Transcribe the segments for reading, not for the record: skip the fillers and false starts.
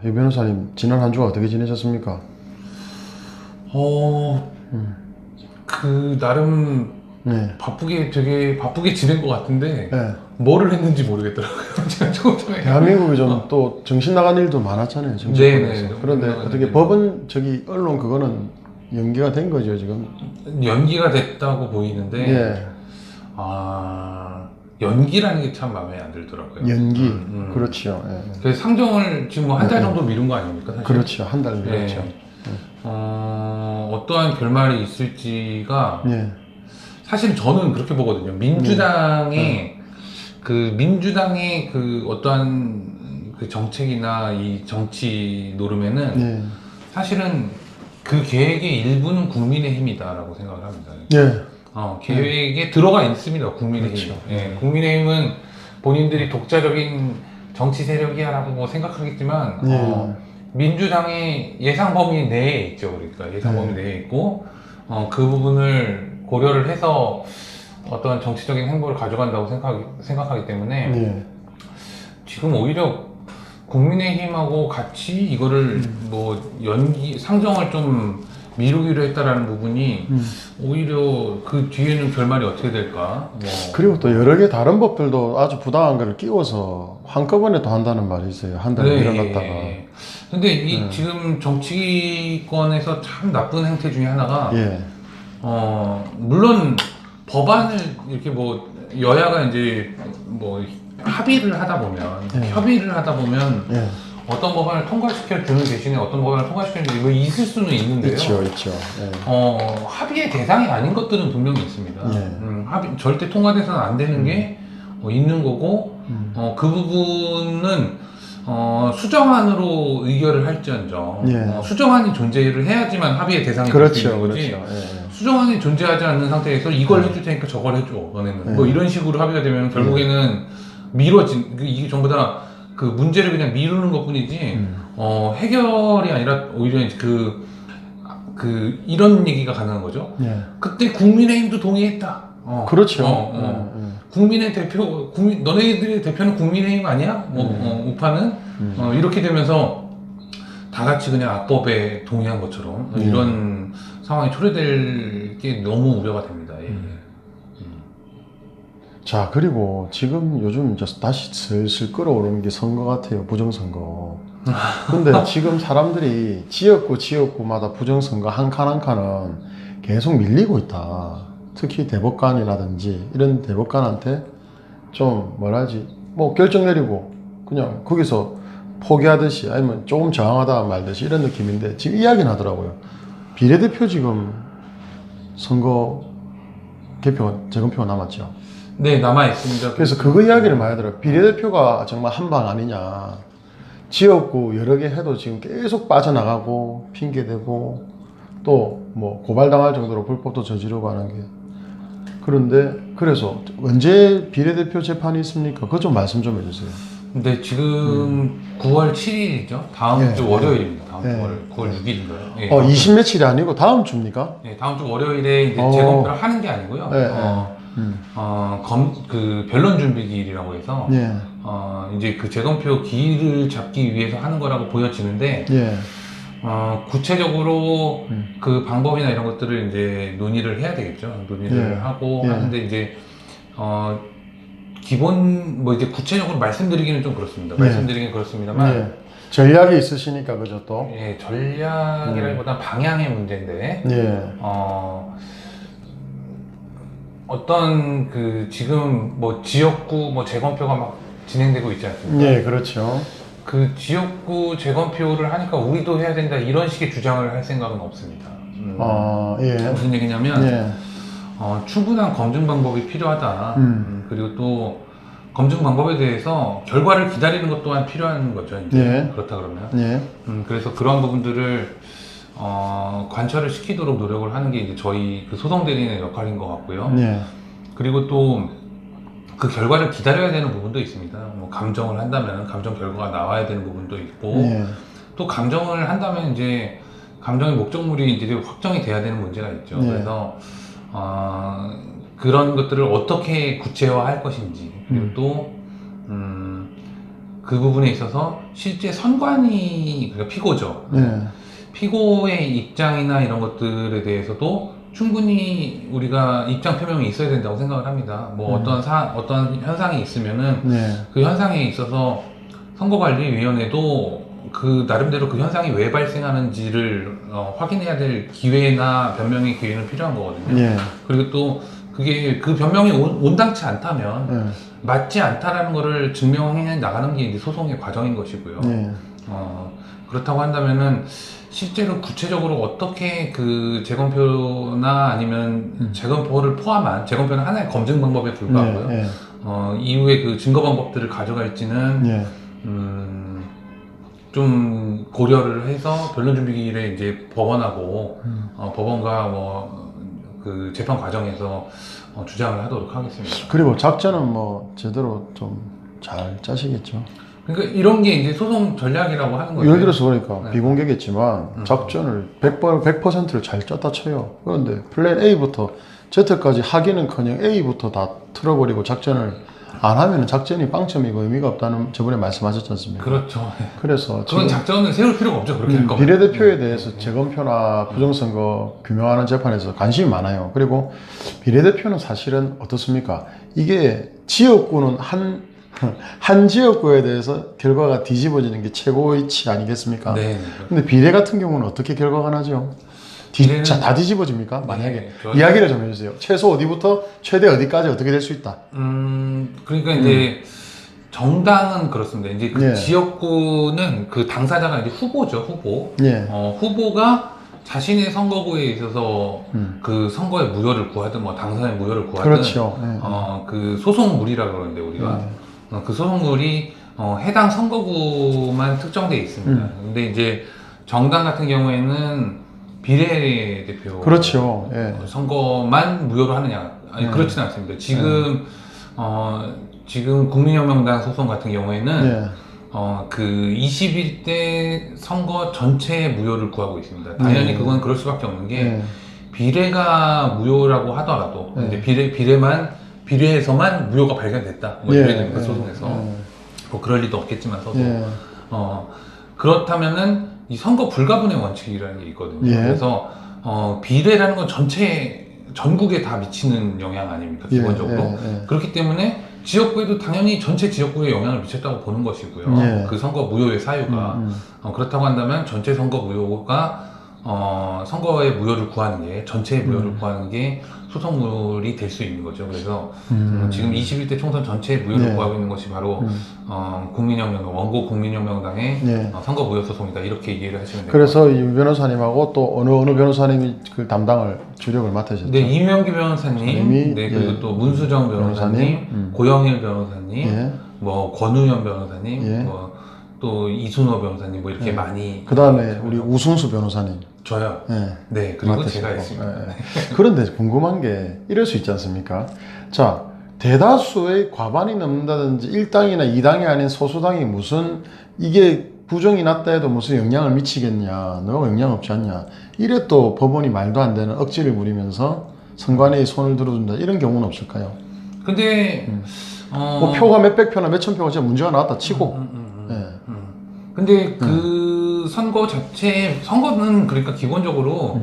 이 변호사님, 지난 한 주가 어떻게 지내셨습니까? 어, 나름 네. 되게 바쁘게 지낸 것 같은데, 네. 뭐를 했는지 모르겠더라고요. 제가 조금 전에. 대한민국이 좀 또 정신 나간 일도 많았잖아요, 네네. 정치권에서. 그런데 어떻게 법은 언론 그거는 연기가 된 거죠, 지금? 연기가 됐다고 보이는데, 예. 연기라는 게 참 마음에 안 들더라고요. 연기. 그렇죠. 예. 그래서 상정을 지금 뭐 한 달 네. 정도 미룬 거 아닙니까, 사실? 그렇죠. 한 달 미뤘죠. 네. 어떠한 결말이 있을지가, 예. 사실 저는 그렇게 보거든요. 민주당의 그 어떠한 그 정책이나 이 정치 노름에는 예. 사실은 그 계획의 일부는 국민의힘이다라고 생각을 합니다. 예. 계획에 들어가 있습니다. 국민의힘. 그렇죠. 예, 국민의힘은 본인들이 독자적인 정치 세력이야라고 뭐 생각하겠지만 예. 민주당의 예상 범위 내에 있죠. 그러니까 예상 범위 내에 있고 그 부분을 고려를 해서 어떤 정치적인 행보를 가져간다고 생각하기 때문에 예. 지금 오히려 국민의힘하고 같이 이거를 뭐 상정을 좀 미루기로 했다라는 부분이 오히려 그 뒤에는 결말이 어떻게 될까? 뭐. 그리고 또 여러 개 다른 법들도 아주 부당한 거를 끼워서 한꺼번에 또 한다는 말이 있어요. 한 달에 밀어놨다가. 근데 지금 정치권에서 참 나쁜 행태 중에 하나가 예. 물론 법안을 이렇게 뭐 여야가 이제 뭐 협의를 하다 보면 예. 어떤 법안을 통과시켜 주는 대신에 어떤 법안을 통과시켜 주는 게 있을 수는 있는데요. 있죠. 예. 합의의 대상이 아닌 것들은 분명히 있습니다. 절대 통과돼서는 안 되는 게 있는 거고 그 부분은 수정안으로 의결을 할지언정 예. 수정안이 존재를 해야지만 합의의 대상이 될 수 있는 거지. 그렇죠. 예. 수정안이 존재하지 않는 상태에서 이걸 해줄 테니까 저걸 해줘 너네는 뭐 이런 식으로 합의가 되면 결국에는 이게 전부 다 그 문제를 그냥 미루는 것뿐이지 해결이 아니라 오히려 이제 이런 얘기가 가능한 거죠. 예. 그때 국민의힘도 동의했다. 그렇죠. 국민의 대표, 너네들의 대표는 국민의힘 아니야? 우파는 이렇게 되면서 다 같이 그냥 악법에 동의한 것처럼 이런 상황이 초래될 게 너무 우려가 됩니다. 예. 자, 그리고 지금 요즘 이제 다시 슬슬 끌어오르는 게 선거 같아요. 부정선거. 근데 지금 사람들이 지역구마다 부정선거 한 칸 한 칸은 계속 밀리고 있다. 특히 대법관이라든지 이런 대법관한테 좀 뭐라지 뭐 결정 내리고 그냥 거기서 포기하듯이 아니면 조금 저항하다 말듯이 이런 느낌인데 지금 이야기는 하더라고요. 비례대표 지금 선거 재검표가 남았죠. 네, 남아있습니다. 그래서 그거 이야기를 많이 들어요. 비례대표가 정말 한방 아니냐. 지역구 여러 개 해도 지금 계속 빠져나가고 핑계대고 또 뭐 고발당할 정도로 불법도 저지르고 하는 게. 그런데 그래서 언제 비례대표 재판이 있습니까? 그거 좀 말씀 좀 해주세요. 네, 지금 9월 7일이죠. 다음 주 월요일입니다. 다음 주 월요일. 9월 6일인가요? 예, 20 며칠이 아니고 다음 주입니까? 네, 다음 주 월요일에 이제 재검표를 하는 게 아니고요. 변론 준비기일이라고 해서 예. 이제 그 재검표 기일을 잡기 위해서 하는 거라고 보여지는데 예. 구체적으로 그 방법이나 이런 것들을 이제 논의를 해야 되겠죠. 논의를 하고 하는데 이제 기본 뭐 이제 구체적으로 말씀드리기는 좀 그렇습니다. 말씀드리기는 그렇습니다만 전략이 있으시니까 그죠 또? 예, 전략이라기보다 방향의 문제인데 어떤 지금 뭐 지역구 뭐 재검표가 막 진행되고 있지 않습니까? 예, 그렇죠. 그 지역구 재검표를 하니까 우리도 해야 된다 이런 식의 주장을 할 생각은 없습니다. 무슨 얘기냐면 충분한 검증 방법이 필요하다. 그리고 또 검증 방법에 대해서 결과를 기다리는 것 또한 필요한 거죠. 이제 그렇다 그러면. 그래서 그런 부분들을 관철을 시키도록 노력을 하는 게 이제 저희 그 소송 대리인의 역할인 것 같고요. 그리고 또 그 결과를 기다려야 되는 부분도 있습니다. 뭐 감정을 한다면 감정 결과가 나와야 되는 부분도 있고 또 감정을 한다면 이제 감정의 목적물이 이제 확정이 돼야 되는 문제가 있죠. 그래서 그런 것들을 어떻게 구체화할 것인지 그리고 또 그 부분에 있어서 실제 선관위, 그러니까 피고죠. 네. 피고의 입장이나 이런 것들에 대해서도 충분히 우리가 입장 표명이 있어야 된다고 생각을 합니다. 뭐 어떤 현상이 있으면은 네. 그 현상에 있어서 선거관리위원회도 그 나름대로 그 현상이 왜 발생하는지를 확인해야 될 기회나 변명의 기회는 필요한 거거든요. 네. 그리고 또 그게 그 변명이 온당치 않다면 네. 맞지 않다라는 거를 증명해 나가는 게 이제 소송의 과정인 것이고요. 네. 그렇다고 한다면은 실제로 구체적으로 어떻게 그 재검표나 아니면 재검표를 포함한 재검표는 하나의 검증 방법에 불과하고요. 네. 이후에 그 증거 방법들을 가져갈지는 네. 좀 고려를 해서 변론 준비기일에 이제 법원하고 법원과 뭐 그 재판 과정에서 주장을 하도록 하겠습니다. 그리고 작전은 뭐 제대로 좀 잘 짜시겠죠. 그러니까 이런 게 이제 소송 전략이라고 하는 거죠. 예를 들어서 그러니까 네. 비공개겠지만 작전을 100%를 잘 짰다 쳐요. 그런데 플랜 A부터 Z까지 하기는커녕 A부터 다 틀어버리고 작전을 안 하면 작전이 빵점이고 의미가 없다는 저번에 말씀하셨지 않습니까? 그렇죠. 그래서 그런 작전은 세울 필요가 없죠. 그렇게 할 거면. 비례대표에 대해서 재검표나 부정선거 규명하는 재판에서 관심이 많아요. 그리고 비례대표는 사실은 어떻습니까? 이게 지역구는 한 지역구에 대해서 결과가 뒤집어지는 게 최고의치 아니겠습니까? 네. 근데 비례 같은 경우는 어떻게 결과가 나죠? 비례는- 다 뒤집어집니까? 만약에 네, 이야기를 좀 해주세요. 최소 어디부터 최대 어디까지 어떻게 될 수 있다? 그러니까 이제 정당은 그렇습니다. 이제 그 예. 지역구는 그 당사자가 이제 후보죠, 후보. 예. 후보가 자신의 선거구에 있어서 그 선거에 무효를 구하든 뭐 당선의 무효를 구하든 그렇죠. 예. 그 소송물이라고 그러는데 우리가 그 소송물이 해당 선거구만 특정돼 있습니다. 근데 이제 정당 같은 경우에는 비례대표 그렇죠. 예. 선거만 무효로 하느냐? 아니 네. 그렇지는 않습니다. 지금 지금 국민혁명당 소송 같은 경우에는 예. 그 21대 선거 전체 무효를 구하고 있습니다. 당연히 그건 그럴 수밖에 없는 게 예. 비례가 무효라고 하더라도 네. 이제 비례에서만 무효가 발견됐다. 뭐 예. 이래야 됩니다. 예. 소송에서 예. 뭐 그럴 리도 없겠지만서도 예. 그렇다면은 이 선거 불가분의 원칙이라는 게 있거든요. 예. 그래서 비례라는 건 전국에 다 미치는 영향 아닙니까? 기본적으로. 예. 그렇기 때문에 지역구에도 당연히 전체 지역구에 영향을 미쳤다고 보는 것이고요. 예. 그 선거 무효의 사유가. 그렇다고 한다면 전체 선거 무효가 선거의 무효를 구하는 게, 전체의 무효를 구하는 게 소송물이 될 수 있는 거죠. 그래서 지금 21대 총선 전체의 무효를 네. 구하고 있는 것이 바로 원고 국민혁명당의 네. 선거 무효 소송이다. 이렇게 이해를 하시면 됩니다. 그래서 이 변호사님하고 또 어느 변호사님이 그 담당을 주력을 맡으셨죠? 네, 이명기 변호사님, 선생님이, 네, 그리고 예. 또 문수정 변호사님, 고영일 변호사님, 예. 뭐 권우현 변호사님, 예. 뭐 또 이순호 변호사님 뭐 이렇게 예. 많이. 그 다음에 우리 우승수 변호사님. 저요. 예. 네, 그리고 맡으셨고. 제가 있습니다. 예, 예. 그런데 궁금한 게 이럴 수 있지 않습니까? 자, 대다수의 과반이 넘는다든지 일당이나 이당이 아닌 소수당이 무슨 이게 부정이 났다 해도 무슨 영향을 미치겠냐, 너가 영향 없지 않냐, 이래 또 법원이 말도 안 되는 억지를 부리면서 선관위에 손을 들어준다, 이런 경우는 없을까요? 근데 뭐 표가 몇백 표나 몇천 표가 진짜 문제가 나왔다 치고. 예. 근데 그 선거 자체, 선거는 그러니까 기본적으로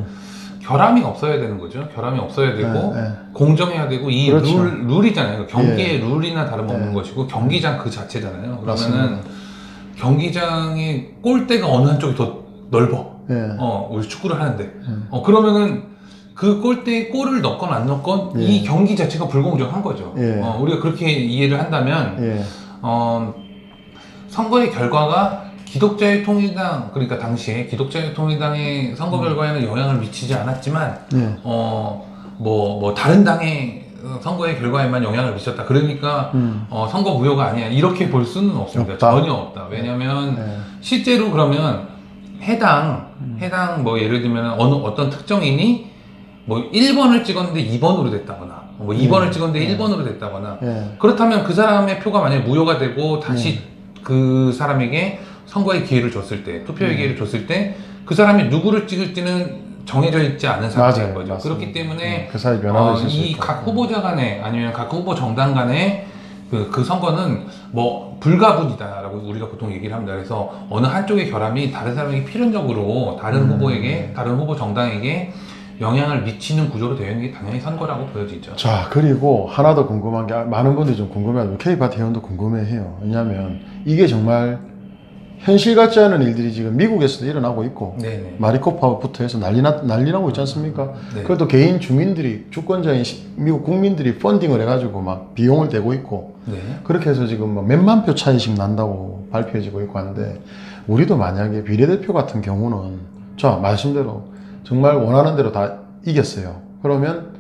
결함이 없어야 되는 거죠. 결함이 없어야 되고 예, 예. 공정해야 되고 이 그렇죠. 룰이잖아요. 경기의 예. 룰이나 다름없는 예. 것이고 경기장 그 자체잖아요. 그러면은 맞습니다. 경기장의 골대가 어느 한쪽이 더 넓어. 예. 우리 축구를 하는데. 그러면은 그 골대에 골을 넣건 안 넣건 예. 이 경기 자체가 불공정한 거죠. 예. 우리가 그렇게 이해를 한다면 예. 선거의 결과가 기독자의 통일당, 그러니까 당시에 기독자의 통일당의 선거 결과에는 영향을 미치지 않았지만 예. 다른 당의 선거의 결과에만 영향을 미쳤다. 그러니까 선거 무효가 아니야. 이렇게 볼 수는 없습니다. 없다? 전혀 없다. 왜냐하면 예. 실제로 그러면 해당 뭐 예를 들면 어떤 특정인이 뭐 1번을 찍었는데 2번으로 됐다거나 뭐 2번을 찍었는데 1번으로 됐다거나 예. 그렇다면 그 사람의 표가 만약에 무효가 되고 다시 그 사람에게 선거의 기회를 줬을 때, 투표의 기회를 줬을 때 그 사람이 누구를 찍을지는 정해져 있지 않은 상태인 거죠. 맞습니다. 그렇기 때문에 그 사이 변화가 있을 수 이 있고. 각 후보자 간에 아니면 각 후보 정당 간에 그 선거는 뭐 불가분이다라고 우리가 보통 얘기를 합니다. 그래서 어느 한쪽의 결함이 다른 사람에게 필연적으로 다른 후보에게, 다른 후보 정당에게 영향을 미치는 구조로 되어 있는 게 당연히 선거라고 보여지죠. 자, 그리고 하나 더 궁금한 게, 많은 분들이 좀 궁금해하고 K파티 회원도 궁금해해요. 왜냐하면 이게 정말 현실 같지 않은 일들이 지금 미국에서도 일어나고 있고, 네네. 마리코파부터 해서 난리 나고 있지 않습니까? 네. 그것도 개인 주민들이, 주권자인 미국 국민들이 펀딩을 해가지고 막 비용을 대고 있고, 네. 그렇게 해서 지금 뭐 몇만 표 차이씩 난다고 발표해지고 있고 하는데, 우리도 만약에 비례대표 같은 경우는, 자, 말씀대로 정말 원하는 대로 다 이겼어요. 그러면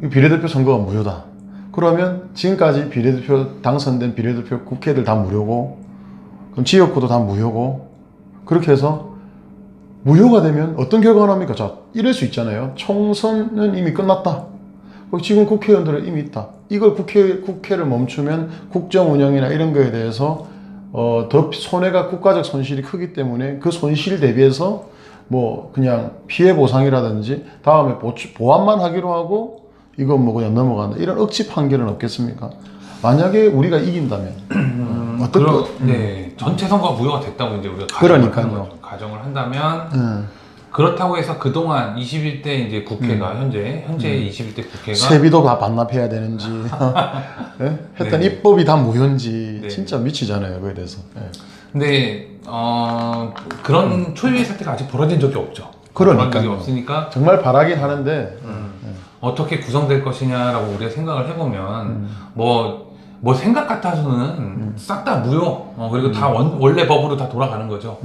이 비례대표 선거가 무효다. 그러면 지금까지 비례대표 당선된 비례대표 국회들 다 무효고, 그럼 지역구도 다 무효고, 그렇게 해서 무효가 되면 어떤 결과가 납니까? 자, 이럴 수 있잖아요. 총선은 이미 끝났다. 지금 국회의원들은 이미 있다. 이걸 국회를 멈추면 국정 운영이나 이런 거에 대해서 더 손해가, 국가적 손실이 크기 때문에 그 손실 대비해서 뭐 그냥 피해 보상이라든지 다음에 보완만 하기로 하고 이건 뭐 그냥 넘어간다. 이런 억지 판결은 없겠습니까? 만약에 우리가 이긴다면 네, 전체 선거가 무효가 됐다고 이제 우리가 가정을 한다면 그렇다고 해서 그동안 21대 이제 국회가 현재 21대 국회가 세비도 다 반납해야 되는지 네? 했던 네. 입법이 다 무효인지 네. 진짜 미치잖아요. 그에 대해서. 네. 근데 그런 초유의 사태가 아직 벌어진 적이 없죠. 그러니까요. 그런 적이 없으니까 정말 바라긴 하는데 어떻게 구성될 것이냐라고 우리가 생각을 해보면 뭐 생각 같아서는 싹 다 무효, 그리고 다 원래 법으로 다 돌아가는 거죠.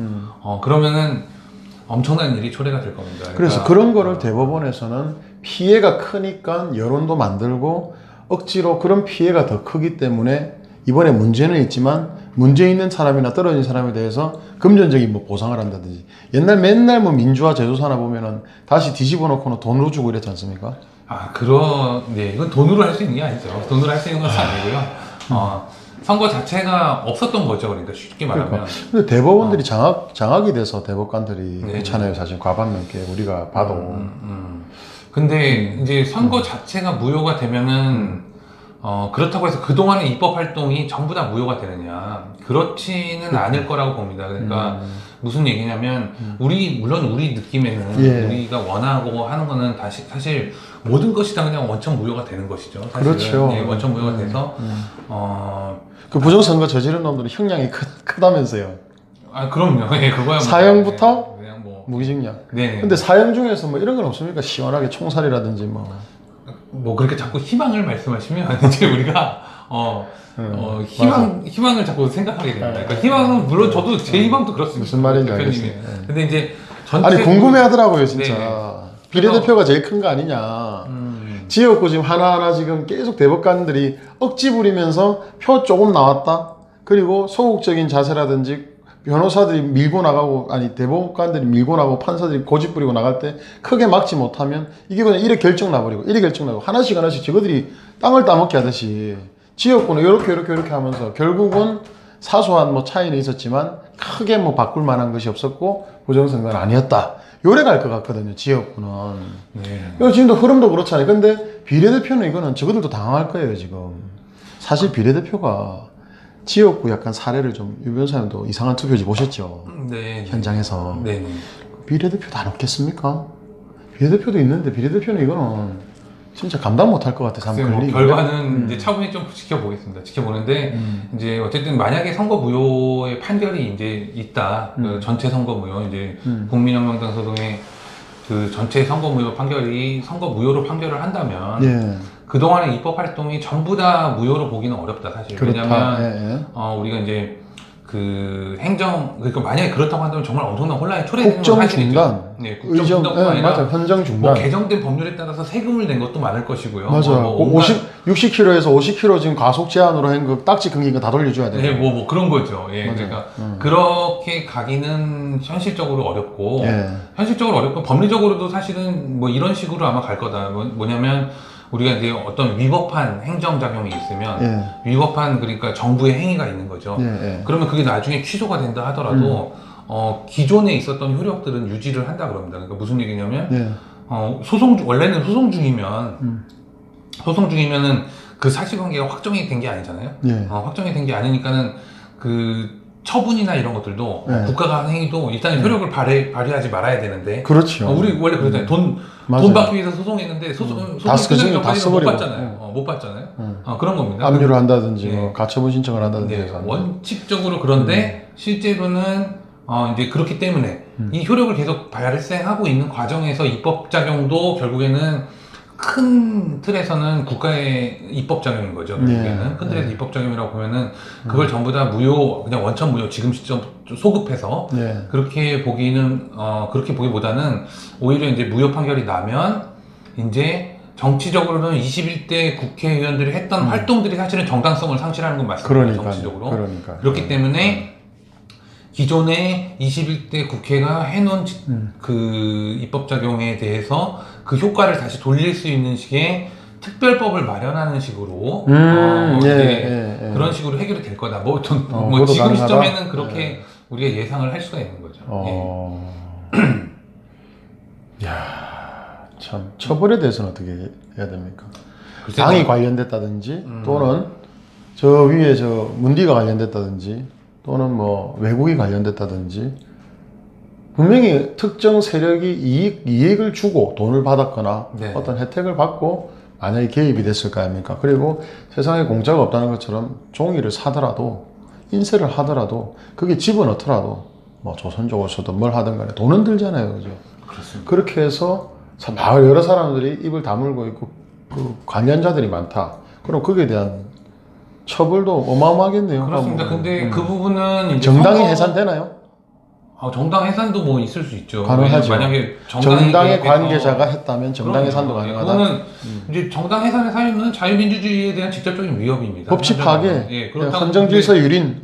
그러면은 엄청난 일이 초래가 될 겁니다. 그래서 그런 거를 대법원에서는 피해가 크니까 여론도 만들고 억지로 그런 피해가 더 크기 때문에 이번에 문제는 있지만 문제 있는 사람이나 떨어진 사람에 대해서 금전적인 뭐 보상을 한다든지, 옛날 맨날 뭐 민주화 제도사나 보면은 다시 뒤집어 놓고는 돈으로 주고 이랬지 않습니까? 네, 이건 돈으로 할 수 있는 게 아니죠. 돈으로 할 수 있는 것은 아니고요. 선거 자체가 없었던 거죠. 그러니까 쉽게 말하면. 그러니까. 근데 대법원들이 장악이 돼서 대법관들이 네. 그렇잖아요. 사실 과반넘게 우리가 봐도. 근데 이제 선거 자체가 무효가 되면은 그렇다고 해서 그동안의 입법 활동이 전부 다 무효가 되느냐, 그렇지는 않을 거라고 봅니다. 그러니까 무슨 얘기냐면 물론 우리 느낌에는 예. 우리가 원하고 하는 거는 사실 모든 것이 다 그냥 원천 무효가 되는 것이죠. 사실은. 그렇죠. 네, 원천 무효가 돼서 그 부정선거 저지른 놈들은 형량이 크다면서요. 그럼요. 예, 그거야. 사형부터 그냥 뭐 무기징역. 네. 근데 사형 중에서 뭐 이런 건 없습니까? 시원하게 총살이라든지 뭐 그렇게 자꾸 희망을 말씀하시면 이제 우리가 희망을 자꾸 생각하게 됩니다. 그러니까 희망은 물론 저도 제 희망도 그렇습니다. 무슨 말인지 대표님이. 알겠어요. 근데 이제 아니 궁금해하더라고요 진짜. 네네. 비례대표가 제일 큰 거 아니냐. 지역구 지금 하나하나 지금 계속 대법관들이 억지 부리면서 표 조금 나왔다. 그리고 소극적인 자세라든지 변호사들이 밀고 나가고, 아니 대법관들이 밀고 나가고 판사들이 고집 부리고 나갈 때 크게 막지 못하면 이게 그냥 이래 결정 나버리고 이래 결정 나고 하나씩 저거들이 땅을 따먹게 하듯이 지역구는 이렇게 하면서 결국은 사소한 뭐 차이는 있었지만 크게 뭐 바꿀 만한 것이 없었고 부정선거는 아니었다. 요래 갈 것 같거든요, 지역구는. 네. 지금도 흐름도 그렇잖아요. 근데 비례대표는 이거는 저거들도 당황할 거예요, 지금. 사실 비례대표가 지역구 약간 사례를 좀, 유 변호사님도 이상한 투표지 보셨죠? 네. 현장에서. 네. 비례대표 다 넣겠습니까? 비례대표도 있는데 비례대표는 이거는 진짜 감당 못할 것 같아서 한번 걸리고. 결과는 이제 차분히 좀 지켜보겠습니다. 지켜보는데 이제 어쨌든 만약에 선거 무효의 판결이 이제 있다. 그 전체 선거 무효, 이제 국민혁명당 소동의 그 전체 선거 무효 판결이 선거 무효로 판결을 한다면 예. 그동안의 입법 활동이 전부 다 무효로 보기는 어렵다, 사실. 그렇다. 왜냐면 우리가 이제 그 그러니까 만약에 그렇다고 한다면 정말 엄청난 혼란이 초래되는 건 국정 사실이죠. 중단, 네, 국정 중단뿐 아니라 맞아, 헌정 뭐 중단. 개정된 법률에 따라서 세금을 낸 것도 많을 것이고요. 맞아. 뭐 60km에서 50km 지금 가속 제한으로 한 거 딱지 끊긴 거 다 돌려줘야 돼. 네, 뭐 그런 거죠. 예, 맞아요. 그러니까 그렇게 가기는 현실적으로 어렵고, 예. 현실적으로 어렵고 법리적으로도 사실은 뭐 이런 식으로 아마 갈 거다. 뭐냐면 우리가 이제 어떤 위법한 행정작용이 있으면 위법한, 그러니까 정부의 행위가 있는 거죠. 그러면 그게 나중에 취소가 된다 하더라도 기존에 있었던 효력들은 유지를 한다 그럽니다. 그러니까 무슨 얘기냐면 원래는 소송 중이면은 그 사실관계가 확정이 된 게 아니잖아요. 예. 확정이 된 게 아니니까는 그 처분이나 이런 것들도 네. 국가가 한 행위도 일단 효력을 발휘하지 말아야 되는데. 그렇죠. 우리 원래 그러잖아요. 돈 받기 위해서 소송했는데 소송 다 그중에 다 써버리고 못 받잖아요. 못 받잖아요. 그런 겁니다. 압류를 한다든지 네. 뭐 가처분 신청을 한다든지 네. 해서 원칙적으로 그런데 실제로는 이제 그렇기 때문에 이 효력을 계속 발생하고 있는 과정에서 입법 작용도 결국에는 큰 틀에서는 국가의 입법 작용인 거죠. 결국에는 큰 틀에서 입법 작용이라고 보면은 그걸 전부 다 무효, 그냥 원천 무효, 지금 시점 소급해서 그렇게 보기는 그렇게 보기보다는 오히려 이제 무효 판결이 나면 이제 정치적으로는 21대 국회의원들이 했던 활동들이 사실은 정당성을 상실하는 건 맞습니다. 정치적으로. 그렇기 때문에 기존에 21대 국회가 해놓은 그 입법작용에 대해서 그 효과를 다시 돌릴 수 있는 식의 특별법을 마련하는 식으로 그런 식으로 해결이 될 거다. 뭐 지금 가능하다? 시점에는 그렇게 우리가 예상을 할 수가 있는 거죠. 야, 참 처벌에 대해서는 어떻게 해야 됩니까? 당이 관련됐다든지 또는 저 위에 저 문디가 관련됐다든지 또는 뭐 외국이 관련됐다든지 분명히 특정 세력이 이익을 주고 돈을 받았거나 어떤 혜택을 받고 만약에 개입이 됐을 거 아닙니까? 그리고 세상에 공짜가 없다는 것처럼 종이를 사더라도 인쇄를 하더라도 그게 집어넣더라도 뭐 조선족으로서도 뭘 하든 간에 돈은 들잖아요. 그죠? 그렇습니다. 그렇게 해서 마을 여러 사람들이 입을 다물고 있고 그 관련자들이 많다. 그럼 거기에 대한 처벌도 어마어마하겠네요. 그렇습니다. 근데 그 부분은 이제 정당이 해산되나요? 정당 해산도 뭐 있을 수 있죠. 가능하죠. 만약에 정당의 관계자가 했다면 정당 해산도 가능하다. 그거는 이제 정당 해산의 사유는 자유민주주의에 대한 직접적인 위협입니다. 법치 파괴, 헌정질서 유린.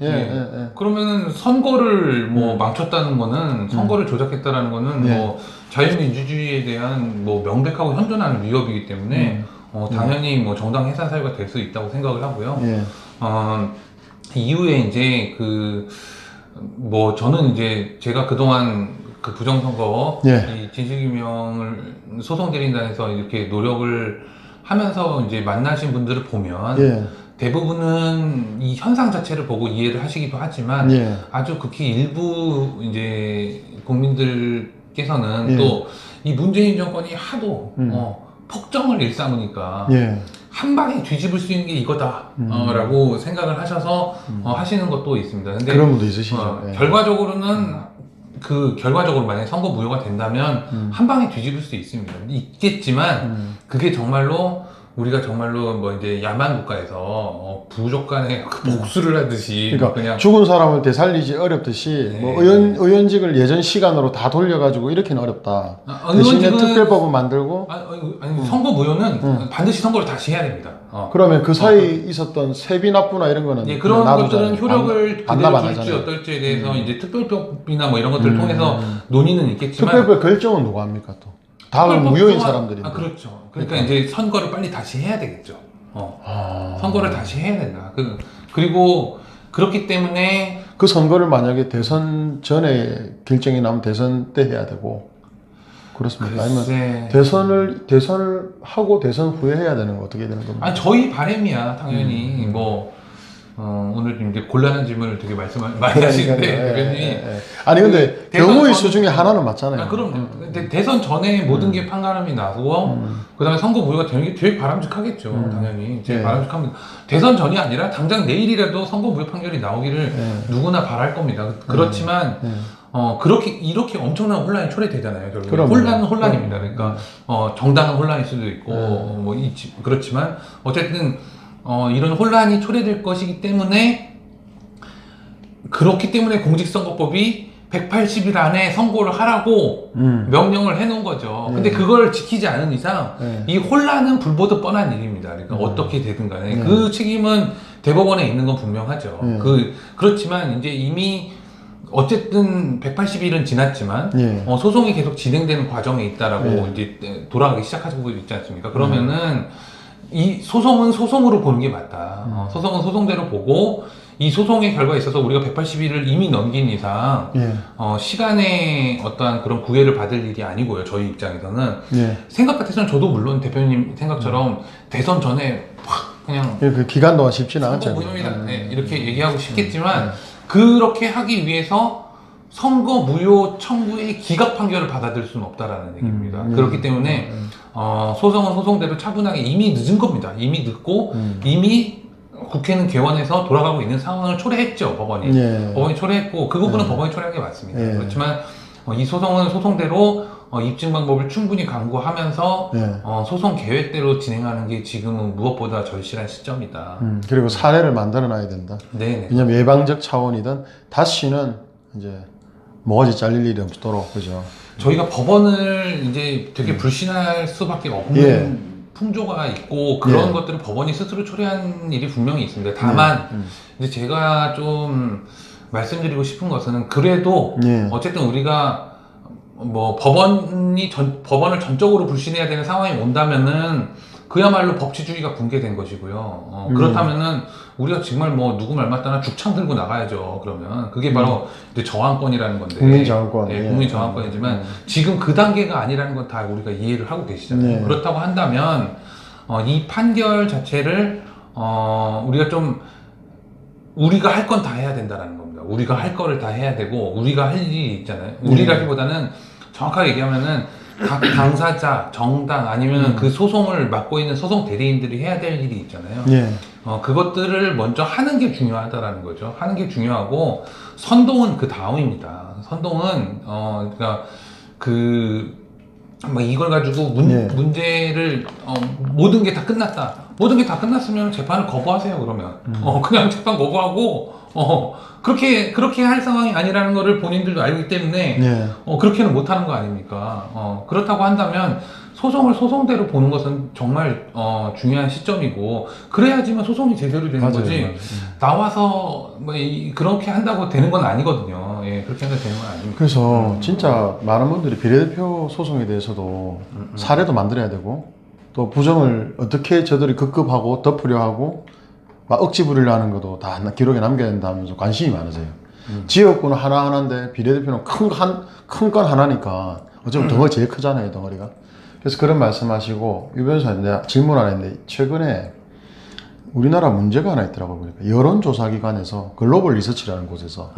그러면은 선거를 뭐 망쳤다는 거는 선거를 조작했다라는 거는 뭐 자유민주주의에 대한 뭐 명백하고 현존하는 위협이기 때문에 당연히 뭐 정당 해산 사유가 될 수 있다고 생각을 하고요. 이후에 이제 뭐 저는 이제 제가 그동안 그 부정선거 이 진실규명을 소송대리인단에서 이렇게 노력을 하면서 이제 만나신 분들을 보면 대부분은 이 현상 자체를 보고 이해를 하시기도 하지만 아주 극히 일부 이제 국민들께서는 또 이 문재인 정권이 하도 폭정을 일삼으니까 한 방에 뒤집을 수 있는 게 이거다 라고 생각을 하셔서 하시는 것도 있습니다. 근데 그런 분도 있으시죠. 결과적으로는 결과적으로 만약에 선거 무효가 된다면 한 방에 뒤집을 수 있겠지만 그게 정말로 우리가 정말로 뭐 이제 야만 국가에서 부족 간에 복수를 하듯이 그러니까 그냥 죽은 사람을 되살리지 어렵듯이 뭐 의원직을 예전 시간으로 다 돌려가지고 이렇게는 어렵다. 대신에 특별법을 만들고 아니 선거 무효는 반드시 선거를 다시 해야 됩니다. 그러면 그 사이 있었던 세비 납부나 이런 거는 그런 것들은 효력을 그대로 줄지 어떨지에 대해서 이제 특별법이나 뭐 이런 것들을 통해서 논의는 있겠지만 특별법 결정은 누가 합니까 또? 다음은 무효인 사람들인데. 그렇죠. 그러니까 이제 선거를 빨리 다시 해야 되겠죠. 선거를 다시 해야 된다. 그리고 그렇기 때문에 그 선거를 만약에 대선 전에 결정이 나면 대선 때 해야 되고 그렇습니까? 아니면 대선을 하고 대선 후에 해야 되는 거 어떻게 되는 겁니까? 아니 저희 바람이야 당연히 뭐. 오늘 이제 곤란한 질문을 되게 많이 하시는데 대표님이 아니 근데 경우의 수 중에 하나는 맞잖아요. 그럼요. 근데 대선 전에 모든 게 판가름이 나고 그다음에 선거 무효가 되는 게 되게 바람직하겠죠. 당연히 제일 바람직합니다. 대선 전이 아니라 당장 내일이라도 선거 무효 판결이 나오기를 누구나 바랄 겁니다. 그렇지만 이렇게 엄청난 혼란이 초래되잖아요. 결국 혼란은 혼란입니다. 그러니까 정당은 혼란일 수도 있고 뭐 그렇지만 어쨌든. 이런 혼란이 초래될 것이기 때문에 그렇기 때문에 공직선거법이 180일 안에 선고를 하라고 명령을 해놓은 거죠. 근데 그걸 지키지 않은 이상 이 혼란은 불보듯 뻔한 일입니다. 그러니까 어떻게 되든 간에 그 책임은 대법원에 있는 건 분명하죠. 그렇지만 이제 이미 어쨌든 180일은 지났지만 소송이 계속 진행되는 과정에 있다라고 이제 돌아가기 시작하고 있지 않습니까? 그러면은 이 소송은 소송으로 보는 게 맞다. 소송은 소송대로 보고 이 소송의 결과에 있어서 우리가 180일을 이미 넘긴 이상 시간에 어떠한 그런 구애를 받을 일이 아니고요. 저희 입장에서는 생각 같아서는 저도 물론 대표님 생각처럼 대선 전에 확 그냥 그 기간 동안 쉽지는 선거 않잖아요. 무효이다 네, 이렇게 얘기하고 싶겠지만 그렇게 하기 위해서 선거 무효 청구의 기각 판결을 받아들일 수는 없다라는 얘기입니다. 그렇기 때문에 소송은 소송대로 차분하게 이미 늦은 겁니다. 이미 늦고 이미 국회는 개원해서 돌아가고 있는 상황을 초래했죠, 법원이. 예. 법원이 초래했고 그 부분은 법원이 초래한 게 맞습니다. 예. 그렇지만 이 소송은 소송대로 입증 방법을 충분히 강구하면서 소송 계획대로 진행하는 게 지금은 무엇보다 절실한 시점이다. 그리고 사례를 만들어놔야 된다. 네네. 왜냐면 예방적 차원이든 다시는 이제 모가지 잘릴 일이 없도록 그죠. 저희가 법원을 이제 되게 불신할 수밖에 없는 예. 풍조가 있고 그런 예. 것들을 법원이 스스로 초래한 일이 분명히 있습니다. 다만 이제 제가 좀 말씀드리고 싶은 것은 그래도 어쨌든 우리가 뭐 법원을 전적으로 불신해야 되는 상황이 온다면은 그야말로 법치주의가 붕괴된 것이고요. 그렇다면은 우리가 정말 뭐 누구 말 맞다나 죽창 들고 나가야죠. 그러면 그게 바로 이제 저항권이라는 건데 국민 저항권. 네, 국민 저항권이지만 지금 그 단계가 아니라는 건 다 우리가 이해를 하고 계시잖아요. 그렇다고 한다면 이 판결 자체를 우리가 할 건 다 해야 된다라는 겁니다. 우리가 할 거를 다 해야 되고 우리가 할 일이 있잖아요. 우리라기보다는 정확하게 얘기하면은 각 당사자, 정당 아니면 그 소송을 맡고 있는 소송 대리인들이 해야 될 일이 있잖아요. 그것들을 먼저 하는 게 중요하다라는 거죠. 하는 게 중요하고 선동은 그 다음입니다. 선동은 그러니까 뭐 이걸 가지고 문제를 모든 게 다 끝났다. 모든 게 다 끝났으면 재판을 거부하세요. 그러면 그냥 재판 거부하고 그렇게 할 상황이 아니라는 거를 본인들도 알기 때문에 그렇게는 못하는 거 아닙니까? 그렇다고 한다면 소송을 소송대로 보는 것은 정말 중요한 시점이고 그래야지만 소송이 제대로 되는 거지. 나와서 뭐 그렇게 한다고 되는 건 아니거든요. 예, 그렇게 한다고 되는 건 아닙니다. 그래서 진짜 많은 분들이 비례대표 소송에 대해서도 사례도 만들어야 되고 또 부정을 어떻게 저들이 급급하고 덮으려 하고 막 억지 부리려 하는 것도 다 기록에 남겨야 된다면서 관심이 많으세요. 지역구는 하나하나인데 비례대표는 큰 건 하나니까 어쩌면 덩어리 제일 크잖아요, 덩어리가. 그래서 그런 말씀하시고 유 변호사님 내가 질문 안 했는데 최근에 우리나라 문제가 하나 있더라고요. 보니까 여론조사기관에서 글로벌 리서치라는 곳에서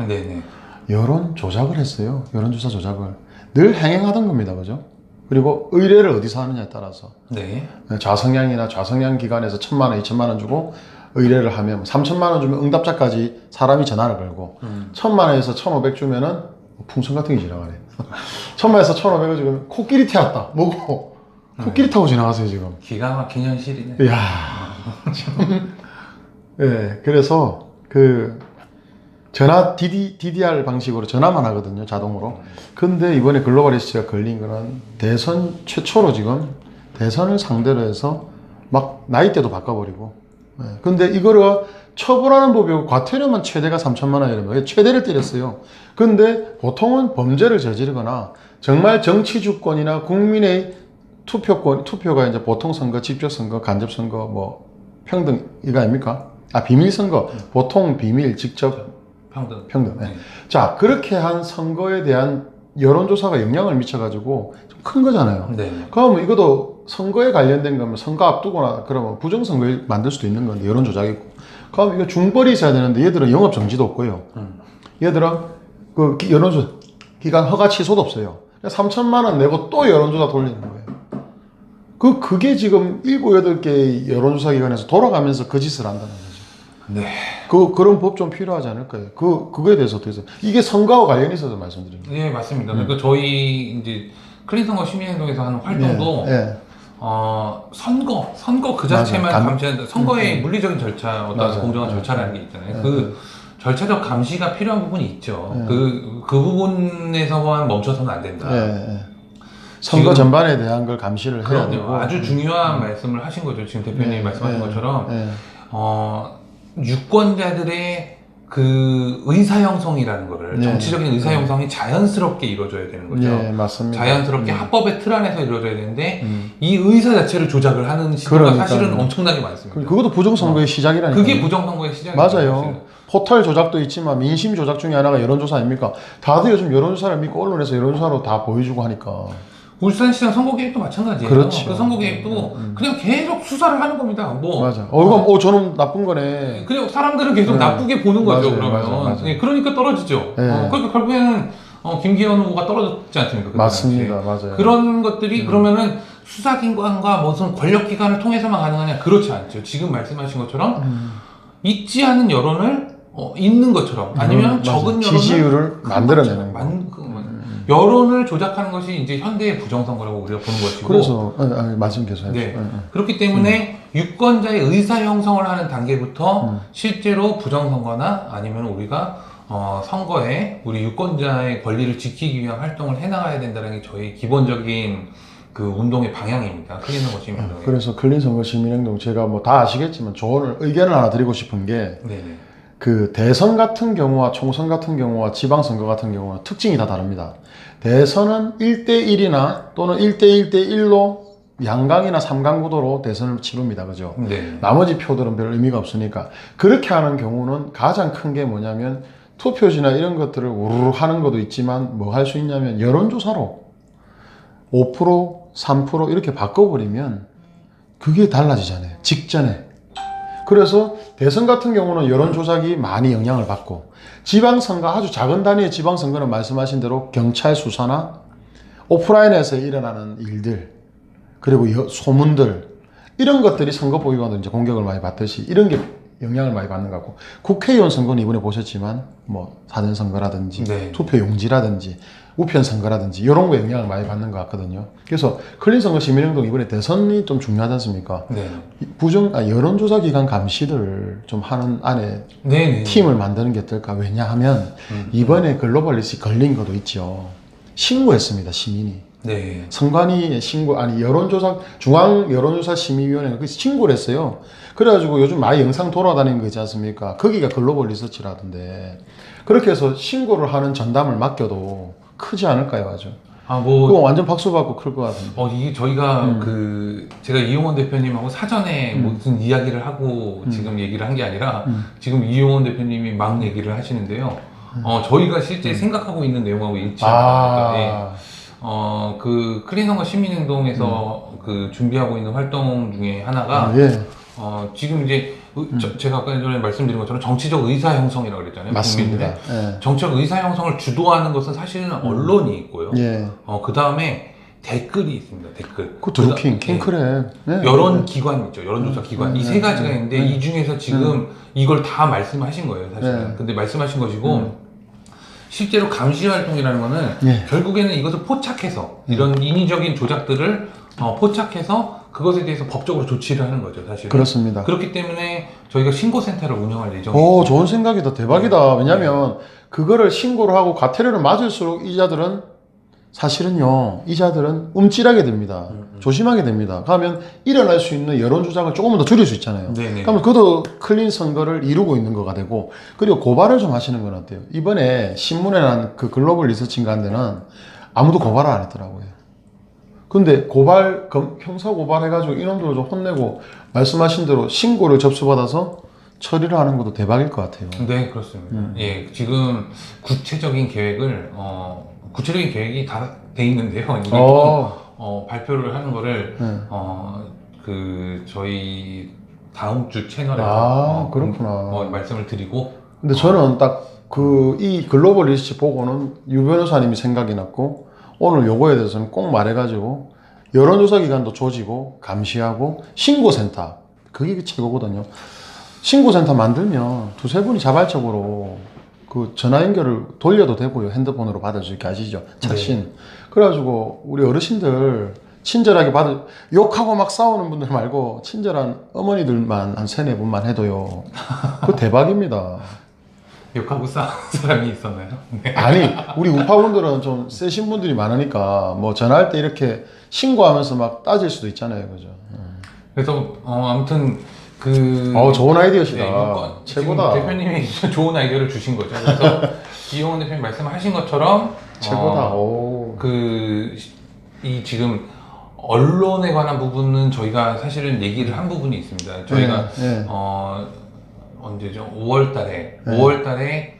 여론 조작을 했어요. 여론조사 조작을 늘 행행하던 겁니다, 그죠? 그리고 의뢰를 어디서 하느냐에 따라서 좌성향이나 좌성향 기관에서 1,000만 원, 2,000만 원 주고 의뢰를 하면 3,000만 원 주면 응답자까지 사람이 전화를 걸고 1,000만 원에서 1,500 주면은 풍선 같은 게 지나가네. 1,000만에서 1,500을 주면 코끼리 태웠다. 뭐고? 코끼리 타고 지나가세요 지금. 기가 막힌 현실이네. 이야. 참. 네, 그래서 전화 DDR 방식으로 전화만 하거든요, 자동으로. 근데 이번에 글로벌 리서치가 걸린 거는 대선 최초로 지금 대선을 상대로 해서 막 나이대도 바꿔버리고. 네. 근데 이거를 처벌하는 법이고 과태료만 최대가 3,000만 원이라면 최대를 때렸어요. 근데 보통은 범죄를 저지르거나 정말 정치 주권이나 국민의 투표가 이제 보통 선거, 직접 선거, 간접 선거, 뭐 평등 이거 아닙니까? 비밀 선거, 보통 비밀, 직접 평등. 네. 자, 그렇게 한 선거에 대한 여론조사가 영향을 미쳐가지고 좀 큰 거잖아요. 그러면 이것도 선거에 관련된 거면 선거 앞두거나 그러면 부정선거를 만들 수도 있는 건데 여론조작이고. 그럼 이거 중벌이 있어야 되는데 얘들은 영업 정지도 없고요. 얘들은 그 여론조사 기간 허가 취소도 없어요. 3,000만 원 내고 또 여론조사 돌리는 거예요. 그게 지금 7, 8개 여론조사 기관에서 돌아가면서 그 짓을 한다는 거죠. 그런 법 좀 필요하지 않을까요? 그거에 대해서 어떻게 생각하세요? 이게 선거와 관련이 있어서 말씀드립니다. 네, 맞습니다. 그러니까 저희 이제 클린선거 시민행동에서 하는 활동도 선거 그 자체만 감시하는 선거의 물리적인 절차, 어떤 공정한 절차라는 게 있잖아요. 그 절차적 감시가 필요한 부분이 있죠. 그 부분에서만 멈춰서는 안 된다. 선거 전반에 대한 걸 감시를 해야 되고. 아주 중요한 말씀을 하신 거죠. 지금 대표님이 말씀하신 것처럼 유권자들의 그 의사 형성이라는 거를 정치적인 의사 형성이 자연스럽게 이루어져야 되는 거죠. 맞습니다. 자연스럽게 합법의 틀 안에서 이루어져야 되는데 이 의사 자체를 조작을 하는 시도가 사실은 엄청나게 많습니다. 그것도 부정선거의 시작이라니까요. 그게 부정선거의 시작이에요. 맞아요. 포털 조작도 있지만 민심 조작 중에 하나가 여론조사 아닙니까? 다들 요즘 여론조사를 믿고 언론에서 여론조사로 다 보여주고 하니까. 울산시장 선거개입도 마찬가지예요. 그렇죠. 그 선거개입도 그냥 계속 수사를 하는 겁니다. 뭐 맞아. 이건 저는 나쁜 거네. 그냥 사람들은 계속 나쁘게 보는 거죠. 맞아요. 그러면 맞아. 예, 그러니까 떨어지죠. 그러니까 결국에는 김기현 후보가 떨어졌지 않습니까? 맞습니다. 맞아요. 그런 것들이 그러면은 수사기관과 무슨 권력기관을 통해서만 가능하냐? 그렇지 않죠. 지금 말씀하신 것처럼 있지 않은 여론을 있는 것처럼 아니면 적은 여론을 지지율을 만들어내는 거. 여론을 조작하는 것이 이제 현대의 부정선거라고 우리가 보는 것이고. 그래서 말씀 계속 해주세요. 네. 그렇기 때문에 유권자의 의사 형성을 하는 단계부터 실제로 부정선거나 아니면 우리가 선거에 우리 유권자의 권리를 지키기 위한 활동을 해나가야 된다는 게 저희 기본적인 그 운동의 방향입니다. 클린 선거 시민운동. 그래서 클린 선거 시민행동 제가 뭐 다 아시겠지만 의견을 하나 드리고 싶은 게 그 대선 같은 경우와 총선 같은 경우와 지방선거 같은 경우는 특징이 다 다릅니다. 대선은 1대1이나 또는 1대1대1로 양강이나 삼강구도로 대선을 치릅니다. 그죠? 네. 나머지 표들은 별 의미가 없으니까. 그렇게 하는 경우는 가장 큰 게 뭐냐면 투표지나 이런 것들을 우르르 하는 것도 있지만 뭐 할 수 있냐면 여론조사로 5%, 3% 이렇게 바꿔버리면 그게 달라지잖아요. 직전에. 그래서 대선 같은 경우는 여론조작이 많이 영향을 받고 지방선거 아주 작은 단위의 지방선거는 말씀하신 대로 경찰 수사나 오프라인에서 일어나는 일들 그리고 소문들 이런 것들이 선거보기관도 이제 공격을 많이 받듯이 이런 게 영향을 많이 받는 것 같고 국회의원 선거는 이번에 보셨지만 뭐 사전선거라든지 투표용지라든지 우편선거라든지 이런 거에 영향을 많이 받는 것 같거든요. 그래서 클린 선거 시민행동 이번에 대선이 좀 중요하지 않습니까? 여론조사 기관 감시를 좀 하는 안에 팀을 만드는 게 어떨까? 왜냐하면 이번에 글로벌 리스트 걸린 것도 있죠. 신고했습니다, 시민이. 선관위 중앙 여론조사 심의위원회가 그 신고를 했어요. 그래가지고 요즘 많이 영상 돌아다니는 거 있지 않습니까? 거기가 글로벌 리서치라던데. 그렇게 해서 신고를 하는 전담을 맡겨도 크지 않을까요, 아주? 그거 완전 박수 받고 클 것 같은데. 이게 저희가 제가 이용원 대표님하고 사전에 무슨 이야기를 하고 지금 얘기를 한 게 아니라 지금 이용원 대표님이 막 얘기를 하시는데요. 저희가 실제 생각하고 있는 내용하고 일치합니다. 그 클린 선거 시민행동에서 그 준비하고 있는 활동 중에 하나가 지금 이제 제가 아까 전에 말씀드린 것처럼 정치적 의사 형성이라고 그랬잖아요. 맞습니다. 정치적 의사 형성을 주도하는 것은 사실은 언론이 있고요. 그 다음에 댓글이 있습니다. 댓글. 그 드루킹, 킹크랩. 여론 기관 있죠. 여론조사 기관. 이 세 가지가 있는데 이 중에서 지금 이걸 다 말씀하신 거예요, 사실은. 근데 말씀하신 것이고 실제로 감시 활동이라는 거는 결국에는 이것을 포착해서 이런 인위적인 조작들을 포착해서 그것에 대해서 법적으로 조치를 하는 거죠, 사실. 그렇습니다. 그렇기 때문에 저희가 신고센터를 운영할 예정입니다. 좋은 생각이다. 대박이다. 왜냐면 그거를 신고를 하고 과태료를 맞을수록 사실은요, 이자들은 움찔하게 됩니다. 조심하게 됩니다. 그러면 일어날 수 있는 여론조작을 조금만 더 줄일 수 있잖아요. 그러면 그것도 클린 선거를 이루고 있는 거가 되고, 그리고 고발을 좀 하시는 건 어때요? 이번에 신문에 난 그 글로벌 리서치인가 한 데는 아무도 고발을 안 했더라고요. 근데 형사 고발해가지고 이놈들을 좀 혼내고 말씀하신 대로 신고를 접수받아서 처리를 하는 것도 대박일 것 같아요. 네, 그렇습니다. 지금 구체적인 계획이 다 돼 있는데요. 이게 발표를 하는 거를 저희 다음 주 채널에서 그렇구나. 말씀을 드리고. 근데 저는 딱 이 글로벌 리서치 보고는 유 변호사님이 생각이 났고 오늘 요거에 대해서는 꼭 말해가지고 여론조사 기관도 조지고 감시하고 신고센터 그게 최고거든요. 신고센터 만들면 두세 분이 자발적으로 그 전화 연결을 돌려도 되고요. 핸드폰으로 받을 수 있게 아시죠? 착신. 그래가지고 우리 어르신들 친절하게 욕하고 막 싸우는 분들 말고 친절한 어머니들만 한 3-4분만 해도요. 그거 대박입니다. 욕하고 싸우는 사람이 있었나요? 아니, 우리 우파분들은 좀 세신 분들이 많으니까 뭐 전화할 때 이렇게 신고하면서 막 따질 수도 있잖아요. 그죠? 그래서 아무튼 좋은 아이디어시다. 최고다. 대표님이 좋은 아이디어를 주신 거죠. 그래서 이용원 대표님 말씀하신 것처럼 최고다. 지금 언론에 관한 부분은 저희가 사실은 얘기를 한 부분이 있습니다. 저희가 언제죠? 5월달에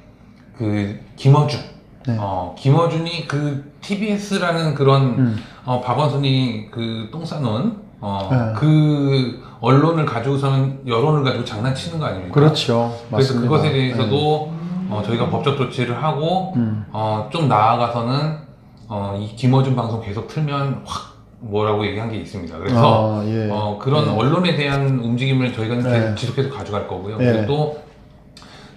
그 김어준 네. 김어준이 그 TBS라는 그런 박원순이 그 똥 싸놓은 그 언론을 가지고서는 여론을 가지고 장난치는 거 아닙니까? 그렇죠. 그래서 맞습니다. 그것에 대해서도 저희가 법적 조치를 하고 좀 나아가서는 이 김어준 방송 계속 틀면 확 뭐라고 얘기한 게 있습니다. 그래서 그런 언론에 대한 움직임을 저희가 지속해서 가져갈 거고요. 그리고 또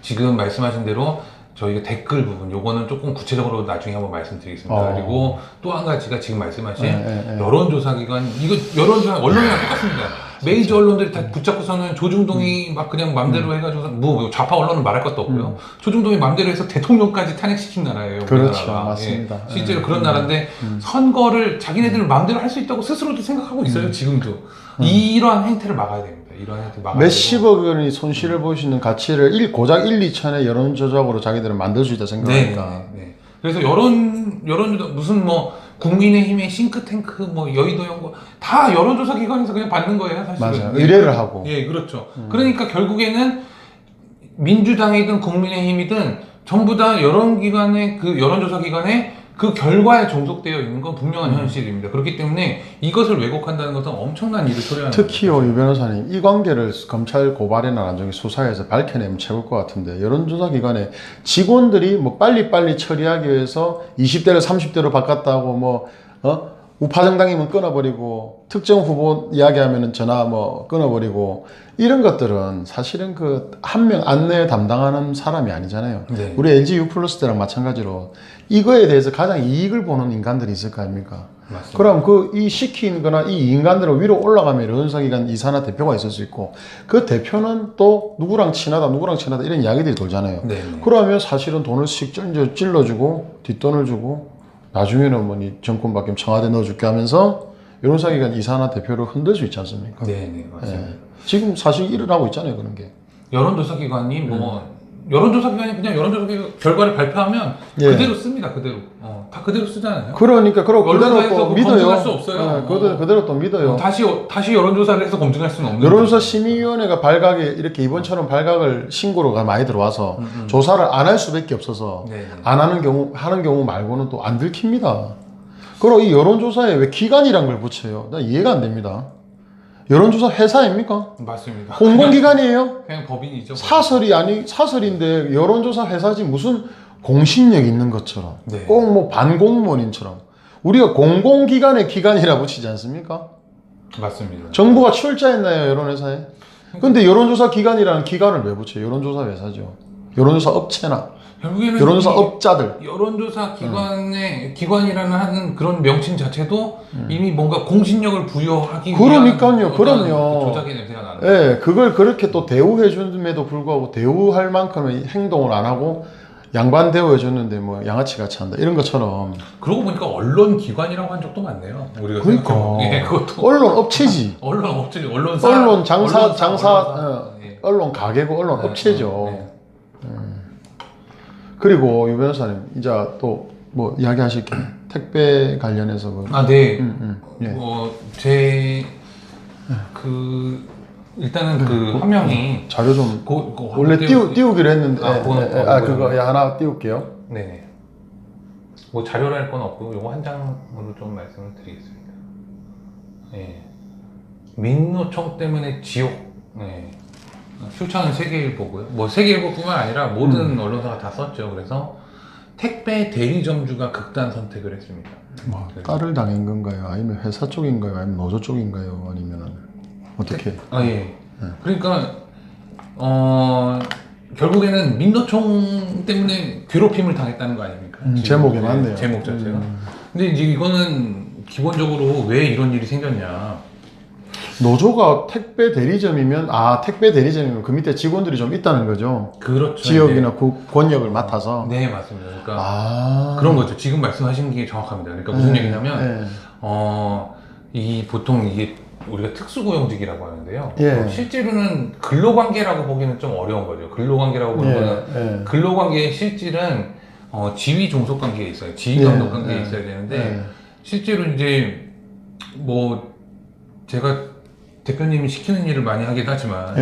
지금 말씀하신 대로 저희가 댓글 부분 요거는 조금 구체적으로 나중에 한번 말씀드리겠습니다. 그리고 또 한 가지가 지금 말씀하신 여론조사 기관, 이거 여론조사 언론이랑 똑같습니다. 메이저 언론들이 다 붙잡고서는 조중동이 막 그냥 맘대로 해가지고 뭐 좌파 언론은 말할 것도 없고요. 조중동이 맘대로 해서 대통령까지 탄핵시킨 나라예요. 그렇죠. 우리나라가. 맞습니다. 실제로 그런 나라인데 선거를 자기네들 맘대로 할 수 있다고 스스로도 생각하고 있어요. 지금도. 이러한 행태를 막아야 됩니다. 이러한 행태를 막아야 몇십억 원의 손실을 볼 수 있는 가치를 고작 1, 2천의 여론 조작으로 자기들은 만들 수 있다 생각하니까. 네. 그래서 여론조사 무슨 뭐 국민의힘의 싱크탱크 뭐 여의도 연구 다 여론조사 기관에서 그냥 받는 거예요, 사실은. 맞아요. 의뢰를 하고. 예, 그렇죠. 그러니까 결국에는 민주당이든 국민의힘이든 전부 다 여론기관의 그 여론조사 기관에 그 결과에 종속되어 있는 건 분명한 현실입니다. 그렇기 때문에 이것을 왜곡한다는 것은 엄청난 일을 초래하는 특히요, 유 변호사님, 이 관계를 검찰 고발이나 나중에 수사해서 밝혀내면 최고일 것 같은데, 여론조사 기관에 직원들이 뭐 빨리빨리 처리하기 위해서 20대를 30대로 바꿨다고 우파정당이면 끊어버리고, 특정 후보 이야기하면 전화 끊어버리고, 이런 것들은 사실은 그 한 명 안내 담당하는 사람이 아니잖아요. 네. 우리 LG U 플러스 때랑 마찬가지로 이거에 대해서 가장 이익을 보는 인간들이 있을 거 아닙니까? 맞습니다. 그럼 이 시킨 거나 이 인간들을 위로 올라가면 여론조사기관 이사나 대표가 있을 수 있고, 그 대표는 또 누구랑 친하다 이런 이야기들이 돌잖아요. 네. 그러면 사실은 돈을 씩 찔러주고 뒷돈을 주고 나중에는 뭐 정권 바뀌면 청와대 넣어줄게 하면서 여론조사기관 이사나 대표를 흔들 수 있지 않습니까? 네, 맞습니다. 지금 사실 일어나고 있잖아요, 그런 게. 여론조사 기관이 여론조사 기관이 그냥 여론조사 결과를 발표하면 그대로 씁니다. 그대로. 다 그대로 쓰잖아요. 그러니까 그대로 또 믿어요. 검증할 수 없어요. 그대로 또 믿어요. 다시 여론조사를 해서 검증할 수는 없는 여론조사 심의위원회가 발각에 이렇게 이번처럼 발각을 신고가 많이 들어와서 조사를 안 할 수밖에 없어서 안 하는 경우 말고는 또 안 들킵니다. 그리고 이 여론조사에 왜 기관이란 걸 붙여요? 나 이해가 안 됩니다. 여론조사 회사입니까? 맞습니다. 공공기관이에요? 그냥 법인이죠. 사설인데 여론조사 회사지 무슨 공신력 있는 것처럼 꼭 뭐 반공무원인처럼 우리가 공공기관의 기관이라 붙이지 않습니까? 맞습니다. 정부가 출자했나요, 여론회사에? 근데 여론조사 기관이라는 기관을 왜 붙여요? 여론조사 회사죠. 여론조사 업체나 결국에는 여론조사 업자들. 여론조사 기관이라는 하는 그런 명칭 자체도 이미 뭔가 공신력을 부여하기 그러니까요, 그럼요. 조작의 냄새가 나는. 예, 그걸 그렇게 또 대우해 줌에도 불구하고 대우할 만큼의 행동을 안 하고 양반 대우해 줬는데 뭐 양아치 같이 한다 이런 것처럼. 그러고 보니까 언론 기관이라고 한 적도 많네요. 우리가 그러니까 그것도 언론 업체지. 언론 언론 가게고 언론 업체죠. 그리고 유 변호사님 이제 또 뭐 이야기하실 게 택배 관련해서 일단은 한 명이 자료 좀 원래 띄우기로 했는데 그거 하나 띄울게요. 네네. 뭐 자료를 할 건 없고 요거 한 장으로 좀 말씀을 드리겠습니다. 민노총 때문에 지옥. 출처는 세계일보고요. 뭐 세계일보뿐만 아니라 모든 언론사가 다 썼죠. 그래서 택배 대리점주가 극단 선택을 했습니다. 뭐 딸을 당한 건가요? 아니면 회사 쪽인가요? 아니면 노조 쪽인가요? 아니면은 어떻게? 그러니까 결국에는 민노총 때문에 괴롭힘을 당했다는 거 아닙니까? 제목에 맞네요. 제목 자체가. 근데 이제 이거는 기본적으로 왜 이런 일이 생겼냐? 노조가 택배 대리점이면 택배 대리점이면 그 밑에 직원들이 좀 있다는 거죠. 그렇죠. 지역이나 권역을 맡아서. 네, 맞습니다. 그러니까 그런 거죠. 지금 말씀하신 게 정확합니다. 그러니까 무슨 얘기냐면 보통 이게 우리가 특수고용직이라고 하는데요. 실제로는 근로관계라고 보기는 좀 어려운 거죠. 근로관계라고 보는 거는 근로관계의 실질은 지위 종속 관계에 있어요. 지위 감독 관계에 있어야 되는데 실제로 이제 뭐 제가 대표님이 시키는 일을 많이 하긴 하지만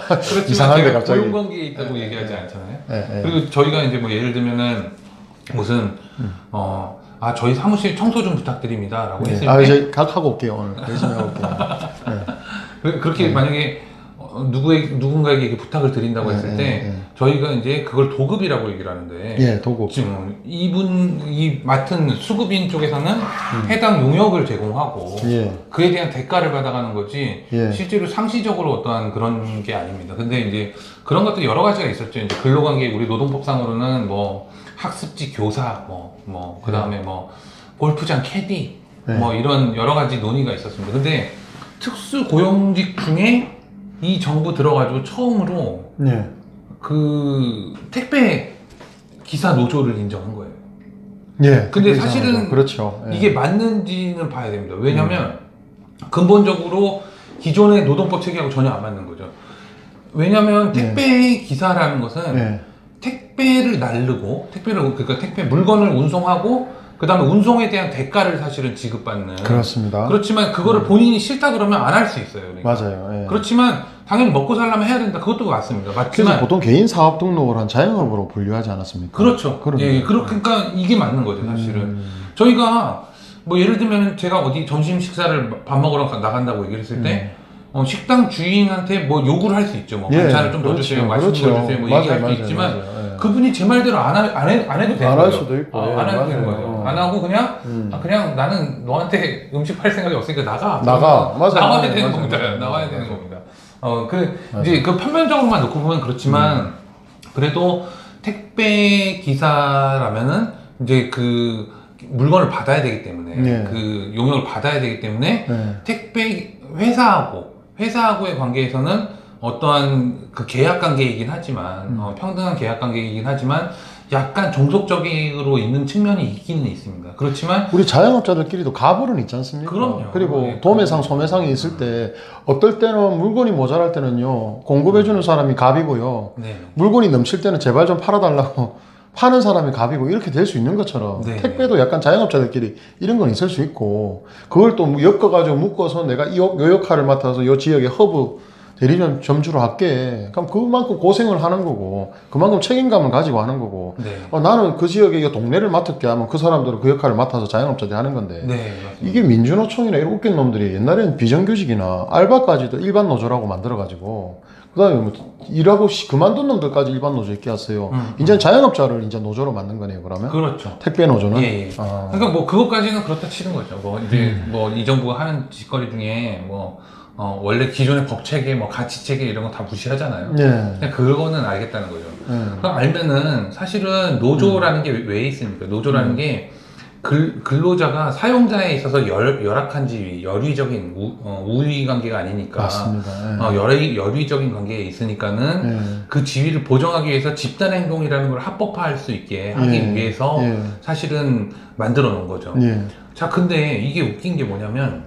그렇지만 이상한데 제가 갑자기. 고용관계에 있다고 얘기하지 않잖아요. 예. 그리고 저희가 이제 뭐 예를 들면은 무슨 저희 사무실 청소 좀 부탁드립니다라고 했을 때 저희 하고 올게요 오늘 열심히 하고 올게요. 그렇게 만약에 누군가에게 이렇게 부탁을 드린다고 했을 때 저희가 이제 그걸 도급이라고 얘기를 하는데 도급. 지금 이 맡은 수급인 쪽에서는 해당 용역을 제공하고 그에 대한 대가를 받아가는 거지 실제로 상시적으로 어떠한 그런 게 아닙니다. 근데 이제 그런 것도 여러 가지가 있었죠. 이제 근로관계 우리 노동법상으로는 뭐 학습지 교사 그 다음에 뭐 골프장 캐디 뭐 이런 여러 가지 논의가 있었습니다. 근데 특수 고용직 중에 이 정부 들어가지고 처음으로 그 택배 기사 노조를 인정한 거예요. 근데 사실은 그렇죠. 이게 맞는지는 봐야 됩니다. 왜냐면 근본적으로 기존의 노동법 체계하고 전혀 안 맞는 거죠. 왜냐면 택배 기사라는 것은 택배를 날르고 그러니까 택배 물건을 운송하고 그 다음에 운송에 대한 대가를 사실은 지급받는. 그렇습니다. 그렇지만 그거를 본인이 싫다 그러면 안 할 수 있어요. 그러니까. 맞아요. 그렇지만 당연히 먹고 살려면 해야 된다. 그것도 맞습니다. 그래서 맞지만 보통 개인 사업 등록을 한 자영업으로 분류하지 않았습니까? 그렇죠. 그러니까 이게 맞는 거죠, 사실은. 저희가 뭐 예를 들면 제가 어디 점심 식사를 밥 먹으러 나간다고 얘기를 했을 때 식당 주인한테 뭐 요구를 할 수 있죠. 뭐 반찬을 좀 더 주세요, 맛있는 걸 주세요, 뭐 얘기할 수 있지만 그분이 제 말대로 안 해도 되는 거예요. 안 할 수도 있고. 안 해도 되는 거예요. 안 하고 그냥 그냥 나는 너한테 음식 팔 생각이 없으니까 나가야 되는 겁니다. 나와야 되는 겁니다. 이제 그 표면적으로만 놓고 보면 그렇지만 그래도 택배 기사라면은 이제 그 물건을 받아야 되기 때문에 그 용역을 받아야 되기 때문에 택배 회사하고의 관계에서는 어떠한 그 계약 관계이긴 하지만 평등한 계약 관계이긴 하지만 약간 종속적으로 있는 측면이 있기는 있습니다. 그렇지만 우리 자영업자들끼리도 가불은 있지 않습니까? 그럼요. 그리고 도매상, 소매상이 있을 때 어떨 때는 물건이 모자랄 때는요 공급해주는 사람이 갑이고요. 물건이 넘칠 때는 제발 좀 팔아달라고 파는 사람이 갑이고 이렇게 될 수 있는 것처럼 택배도 약간 자영업자들끼리 이런 건 있을 수 있고 그걸 또 엮어가지고 묶어서 내가 요 역할을 맡아서 요 지역의 허브 대리점 점주로 할게. 그럼 그만큼 고생을 하는 거고 그만큼 책임감을 가지고 하는 거고 나는 그 지역의 이 동네를 맡을게 하면 그 사람들은 그 역할을 맡아서 자영업자들이 하는 건데 이게 민주노총이나 이런 웃긴 놈들이 옛날에는 비정규직이나 알바까지도 일반 노조라고 만들어가지고 그 다음에 뭐 일하고 그만둔 놈들까지 일반 노조 있게 하세요. 이제 자영업자를 이제 노조로 만든 거네요. 그러면 그렇죠. 택배 노조는. 그러니까 뭐 그것까지는 그렇다 치는 거죠. 뭐 이제 뭐 이 정부가 하는 짓거리 중에 뭐 원래 기존의 법 체계, 뭐 가치 체계 이런 거 다 무시하잖아요. 그냥 그거는 알겠다는 거죠. 그럼 알면은 사실은 노조라는 게 왜 있습니까? 노조라는 게 근로자가 사용자에 있어서 열악한 지위, 열의적인 우위 관계가 아니니까. 맞습니다. 열의적인 관계에 있으니까는 그 지위를 보정하기 위해서 집단 행동이라는 걸 합법화할 수 있게 하기 위해서 사실은 만들어 놓은 거죠. 자, 근데 이게 웃긴 게 뭐냐면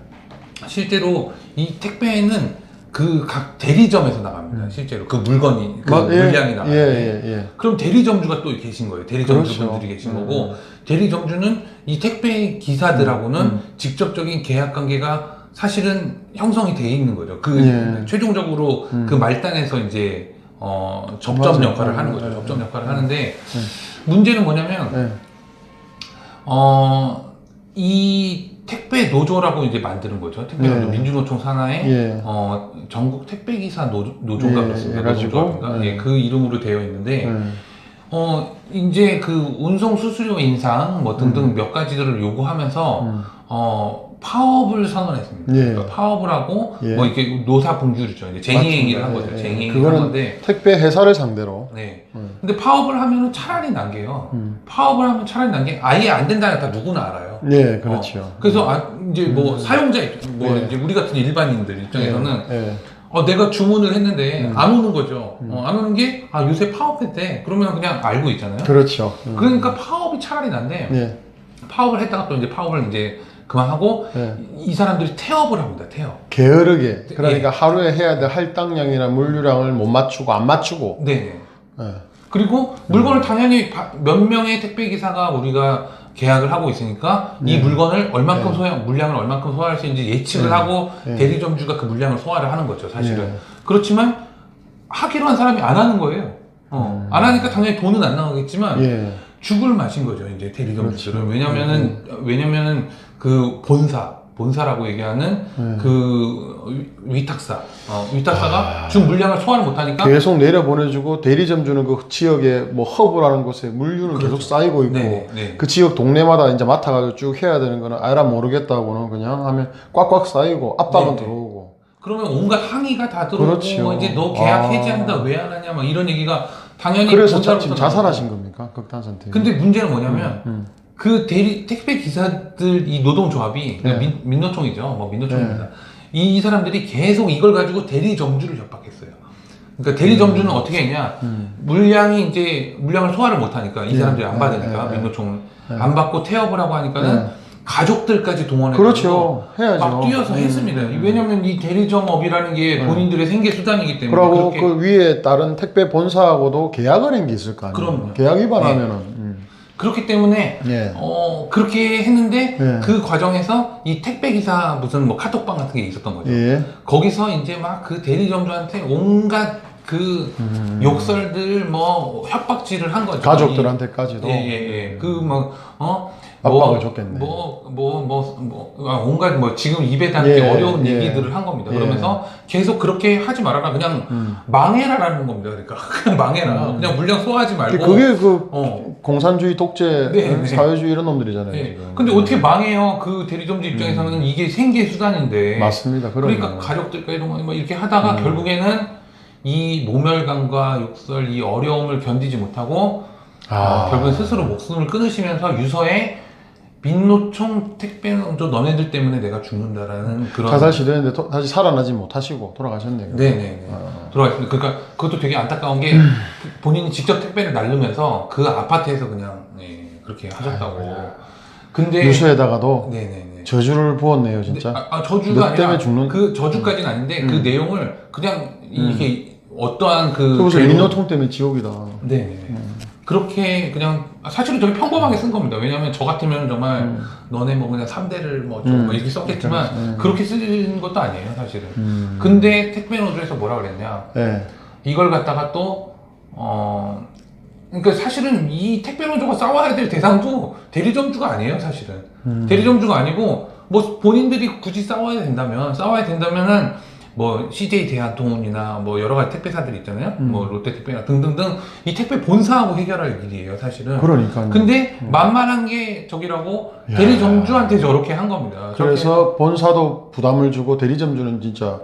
실제로 이 택배는 그 각 대리점에서 나갑니다. 실제로 그 물건이 물량이 나가는데 그럼 대리점주가 또 계신 거예요. 대리점주분들이 계신 거고 대리점주는 이 택배 기사들하고는 직접적인 계약 관계가 사실은 형성이 돼 있는 거죠. 최종적으로 그 말단에서 이제 접점 역할을 하는 거죠. 접점 역할을 하는데 문제는 뭐냐면 이 택배 노조라고 이제 만드는 거죠. 택배 노조, 민주노총 산하에 전국 택배기사 노조가 그렇습니다. 그 이름으로 되어 있는데 이제 그 운송 수수료 인상 뭐 등등 몇 가지들을 요구하면서 파업을 선언했습니다. 그러니까 파업을 하고 뭐 이렇게 노사 분규죠. 이제 쟁의행위를 한 거죠. 쟁의행위를 한 건데 택배 회사를 상대로. 근데 파업을 하면은 차라리 난 게요. 파업을 하면 차라리 난 게 아예 안 된다는 다 누구나 알아요. 그렇죠. 그래서 이제 뭐 사용자 이제 우리 같은 일반인들 입장에서는 내가 주문을 했는데 안 오는 거죠. 안 오는 게 요새 파업했대. 그러면 그냥 알고 있잖아요. 그렇죠. 그러니까 파업이 차라리 난데 파업을 했다가 또 이제 파업을 이제 그만하고 이 사람들이 태업을 합니다. 태업. 게으르게. 그러니까 하루에 해야 될 할당량이나 물류량을 못 맞추고 안 맞추고. 그리고 물건을 당연히 몇 명의 택배 기사가 우리가 계약을 하고 있으니까 이 물건을 얼만큼 물량을 얼만큼 소화할 수 있는지 예측을 하고 대리점주가 그 물량을 소화를 하는 거죠. 사실은. 그렇지만 하기로 한 사람이 안 하는 거예요. 안 하니까 당연히 돈은 안 나오겠지만 예. 죽을 맛인 거죠. 이제 대리점주들은. 왜냐면은 그 본사라고 얘기하는 그 위탁사가 준 물량을 소화를 못하니까 계속 내려보내주고 대리점주는 그 지역에 뭐 허브라는 곳에 물류는 그렇죠. 계속 쌓이고 있고 네네. 그 지역 동네마다 이제 맡아가지고 쭉 해야 되는 거는 알아 모르겠다고는 그냥 하면 꽉꽉 쌓이고 압박은 네네. 들어오고. 그러면 온갖 항의가 다 들어오고 그렇죠. 뭐 이제 너 계약 해지한다 왜 안 하냐 막 이런 얘기가 당연히 그래서 지금 본사로부터 자살하신 나오고. 겁니까? 극단 선택. 근데 문제는 뭐냐면 그 택배 기사들 이 노동조합이 민노총이죠. 뭐 민노총입니다. 이 사람들이 계속 이걸 가지고 대리점주를 협박했어요. 그러니까 대리점주는 어떻게 했냐? 물량을 소화를 못하니까 이 사람들이 안 받으니까 민노총은 안 받고 태업을 하고 하니까는 가족들까지 동원해서 그렇죠. 해야죠. 막 뛰어서 했습니다. 왜냐면 이 대리점업이라는 게 본인들의 생계 수단이기 때문에. 그리고 그렇게 그 위에 다른 택배 본사하고도 계약을 한 게 있을 거 아니에요. 그럼요. 계약 위반하면은. 그렇기 때문에 예. 그렇게 했는데 예. 그 과정에서 이 택배 기사 무슨 뭐 카톡방 같은 게 있었던 거죠. 예. 거기서 이제 막 그 대리점주한테 온갖 그 욕설들 뭐 협박질을 한 거죠. 가족들한테까지도. 예예예. 그 압박을 줬겠네. 온갖 뭐 지금 입에 담기 예, 어려운 예. 얘기들을 한 겁니다. 예. 그러면서 계속 그렇게 하지 말아라. 그냥 망해라라는 겁니다. 그러니까 그냥 망해라. 그냥 물량 소화하지 말고. 그게 공산주의, 독재, 네, 사회주의 이런 놈들이잖아요. 네. 지금. 근데 어떻게 망해요? 그 대리점주 입장에서는 이게 생계 수단인데. 맞습니다. 그러니까 가족들까지 뭐 이렇게 하다가 결국에는 이 모멸감과 욕설, 이 어려움을 견디지 못하고 결국엔 스스로 목숨을 끊으시면서 유서에 민노총 택배노조 너네들 때문에 내가 죽는다라는 그런 자살 시도했는데 다시 살아나지 못하시고 돌아가셨네요. 네네네. 돌아가셨습니다. 그러니까 그것도 되게 안타까운 게 본인이 직접 택배를 날르면서 그 아파트에서 그냥 그렇게 하셨다고. 근데 유서에다가도 네네네. 저주를 부었네요, 진짜. 저주가 아니라 때문에 죽는 그 저주까지는 아닌데 그 내용을 그냥 이게 어떠한 그 무슨 민노총 때문에 지옥이다. 네. 그렇게 그냥 사실은 되게 평범하게 쓴 겁니다. 왜냐하면 저 같으면 정말 너네 뭐 그냥 3대를 뭐 좀 이렇게 썼겠지만 그렇게 쓴 것도 아니에요, 사실은. 근데 택배노조에서 뭐라 그랬냐? 네. 이걸 갖다가 또 그러니까 사실은 이 택배노조가 싸워야 될 대상도 대리점주가 아니에요, 사실은. 대리점주가 아니고 뭐 본인들이 굳이 싸워야 된다면은 뭐 CJ 대한통운이나 뭐 여러 가지 택배사들 있잖아요. 뭐 롯데택배나 등등등 이 택배 본사하고 해결할 일이에요, 사실은. 그러니까요. 근데 만만한 게 저기라고 대리점주한테 저렇게 한 겁니다. 그래서 본사도 부담을 주고 대리점주는 진짜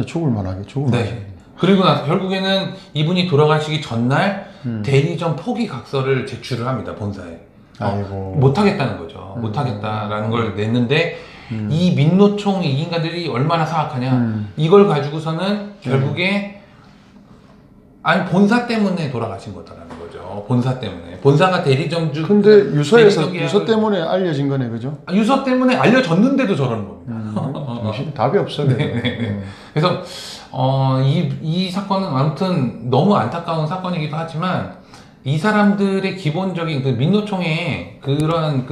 죽을 만하게 죽을 만하게. 그리고 나서 결국에는 이분이 돌아가시기 전날 대리점 포기 각서를 제출을 합니다, 본사에. 아이고. 못하겠다는 거죠. 못하겠다라는 걸 냈는데 이 민노총 이 인간들이 얼마나 사악하냐. 이걸 가지고서는 결국에 본사 때문에 돌아가신 거다라는 거죠. 본사 때문에. 본사가 대리점주. 근데 유서 때문에 알려진 거네, 그죠? 유서 때문에 알려졌는데도 저러는 겁니다. 답이 없어. 그래서 이 사건은 아무튼 너무 안타까운 사건이기도 하지만 이 사람들의 기본적인 그 민노총의 그런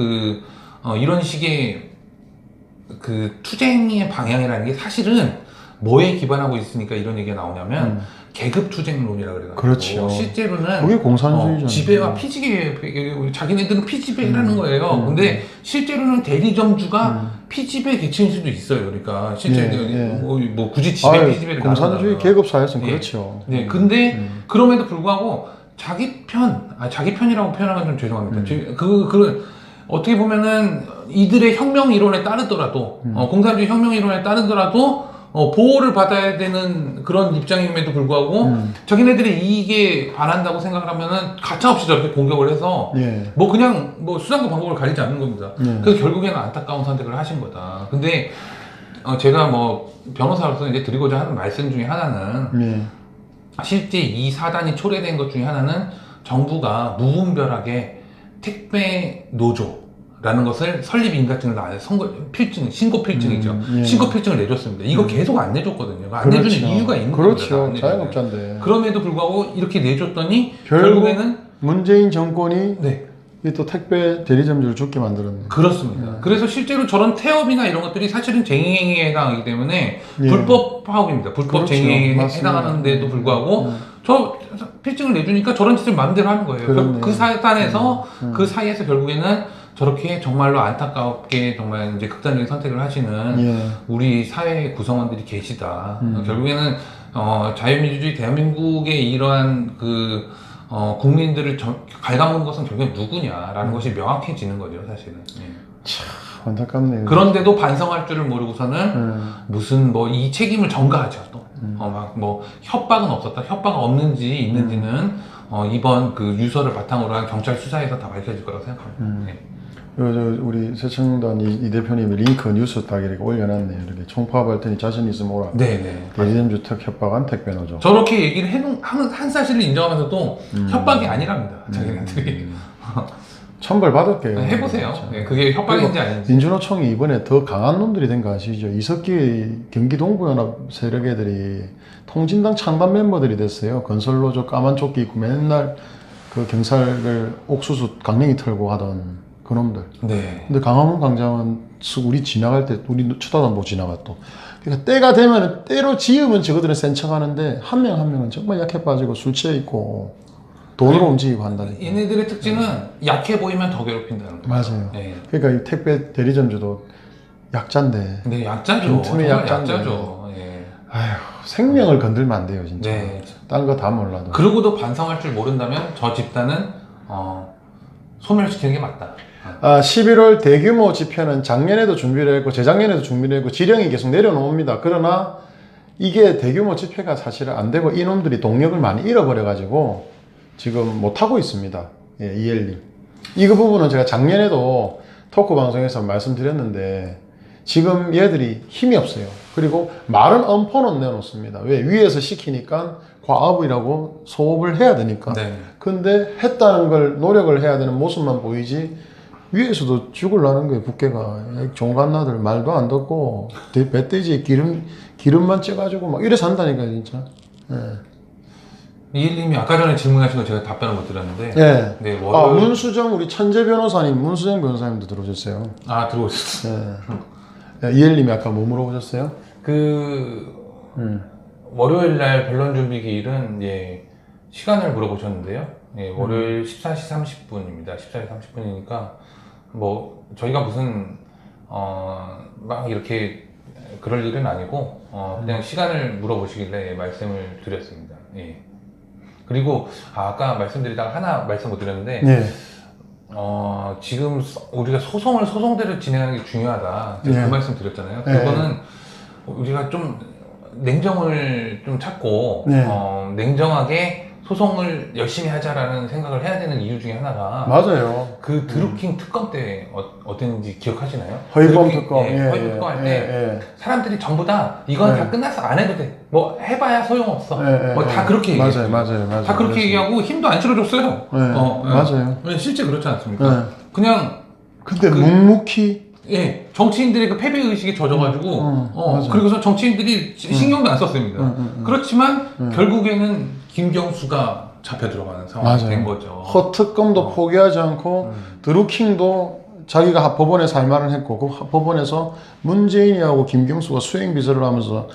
이런 식의 그 투쟁의 방향이라는 게 사실은 뭐에 기반하고 있으니까 이런 얘기가 나오냐면 계급 투쟁론이라 그래가지고. 그렇죠. 실제로는 그게 공산주의잖아요. 지배와 피지배, 자기네들은 피지배라는 거예요. 근데 실제로는 대리점주가 피지배 계층일 수도 있어요. 그러니까 실제 뭐 굳이 지배 피지배를 공산주의 계급 사회에서는 그렇죠. 네, 근데 그럼에도 불구하고 자기 편이라고 표현하면 좀 죄송합니다. 어떻게 보면은 이들의 혁명 이론에 따르더라도 공산주의 혁명 이론에 따르더라도 보호를 받아야 되는 그런 입장임에도 불구하고 자기네들이 이익에 반한다고 생각을 하면은 가차없이 저렇게 공격을 해서 뭐 그냥 뭐 수단과 방법을 가리지 않는 겁니다. 그래서 결국에는 안타까운 선택을 하신 거다. 근데 제가 뭐 변호사로서 이제 드리고자 하는 말씀 중에 하나는 실제 이 사단이 초래된 것 중에 하나는 정부가 무분별하게 택배 노조라는 것을 설립 인가증을 신고 필증이죠. 신고 필증을 내줬습니다. 이거 계속 안 내줬거든요. 안 내주는 이유가 있는 거죠. 그렇죠. 자영업자인데. 그럼에도 불구하고 이렇게 내줬더니 결국에는 결국에는 문재인 정권이 이게 또 택배 대리점주를 죽게 만들었네. 그렇습니다. 그래서 실제로 저런 태업이나 이런 것들이 사실은 쟁의행위에 해당하기 때문에 불법 파업입니다. 불법 그렇죠. 쟁의행위에 맞습니다. 해당하는데도 불구하고 저 필증을 내주니까 저런 짓을 마음대로 하는 거예요. 그렇네. 그 사단에서 그 사이에서 결국에는 저렇게 정말로 안타깝게 정말 이제 극단적인 선택을 하시는 우리 사회 구성원들이 계시다. 결국에는 자유민주주의 대한민국의 이러한 국민들을 갉아먹은 것은 결국엔 누구냐라는 것이 명확해지는 거죠, 사실은. 예. 참 안타깝네요. 그런데도 반성할 줄을 모르고서는 무슨 뭐 이 책임을 전가하죠, 또. 막 뭐 협박은 없었다, 협박 없는지 있는지는 이번 그 유서를 바탕으로 한 경찰 수사에서 다 밝혀질 거라고 생각합니다. 예. 우리 새청단 이 대표님이 링크 뉴스 딱 이렇게 올려놨네요. 이렇게 총파업할 테니 자신 있으면 오라. 네네. 대리점주 특 협박한 택배노조. 저렇게 얘기를 한 사실을 인정하면서도 협박이 아니랍니다, 자기네들이. 천벌 받을게요. 해보세요. 네, 그게 협박인지 아닌지. 민주노총이 이번에 더 강한 놈들이 된 거 아시죠? 이석기 경기동부연합 세력 애들이 통진당 창단 멤버들이 됐어요. 건설노조 까만 조끼 입고 맨날 그 경찰을 옥수수 강냉이 털고 하던 그놈들. 네. 근데 강화문 광장은 우리 지나갈 때 우리 쳐다도 안 보고 지나가 또. 그러니까 때가 되면 때로 지으면 저거들은 센 척하는데 한 명 한 명은 정말 약해 빠지고 술 취해 있고 돈으로 움직이고 한다니까. 얘네들의 특징은 약해 보이면 더 괴롭힌다는 거예요. 맞아요. 네. 그러니까 이 택배 대리점주도 약자인데. 네, 약자죠. 빈틈의 정말 약자인데. 약자죠. 예. 아휴, 생명을 건들면 안 돼요, 진짜. 네. 딴 거 다 몰라도. 그러고도 반성할 줄 모른다면 저 집단은 소멸시키는 게 맞다. 11월 대규모 집회는 작년에도 준비를 했고 재작년에도 준비를 했고 지령이 계속 내려놓습니다. 그러나 이게 대규모 집회가 사실은 안 되고 이놈들이 동력을 많이 잃어버려 가지고 지금 못하고 있습니다. 예, 이엘님. 이거 부분은 제가 작년에도 토크 방송에서 말씀드렸는데 지금 얘들이 힘이 없어요. 그리고 말은 엄포는 내놓습니다. 왜? 위에서 시키니까 과업이라고 소업을 해야 되니까. 네. 근데 했다는 걸 노력을 해야 되는 모습만 보이지 위에서도 죽을라는 거예요. 부캐가. 종갓나들 말도 안 듣고 뱃돼지에 기름만 쪄가지고 막 이래 산다니까요, 진짜. 예. 이일님이 아까 전에 질문하신 거 제가 답변을 못 드렸는데. 예. 네, 문수정 우리 천재 변호사님, 문수정 변호사님도 들어오셨어요. 들어오셨어요. 예. 이엘님이 아까 뭐 물어보셨어요? 월요일 날 변론 준비 기일은 시간을 물어보셨는데요. 예, 월요일 14시 30분입니다. 14시 30분이니까 뭐 저희가 무슨 막 이렇게 그럴 일은 아니고 그냥 시간을 물어보시길래 말씀을 드렸습니다. 예. 그리고 아까 말씀드리다가 하나 말씀 못 드렸는데 지금 우리가 소송대로 진행하는 게 중요하다. 제가 그 말씀 드렸잖아요. 그거는 우리가 좀 냉정을 좀 찾고 냉정하게 소송을 열심히 하자라는 생각을 해야 되는 이유 중에 하나가 맞아요. 그 드루킹 특검 때 어땠는지 기억하시나요? 허위범 특검. 허위범 특검 할 때 사람들이 전부 다 이건 다 끝났어, 안 해도 돼, 뭐 해봐야 소용없어, 뭐 다 그렇게 얘기해요. 맞아요. 다 그렇게 얘기하고 힘도 안 실어줬어요. 맞아요. 실제 그렇지 않습니까? 그냥 근데 묵묵히 정치인들의 그 패배 의식에 젖어가지고 그리고서 정치인들이 신경도 안 썼습니다. 그렇지만 결국에는 김경수가 잡혀 들어가는 상황이 된 거죠. 허특검도 포기하지 않고 드루킹도 자기가 법원에서 할 말을 했고 그 법원에서 문재인이하고 김경수가 수행비서를 하면서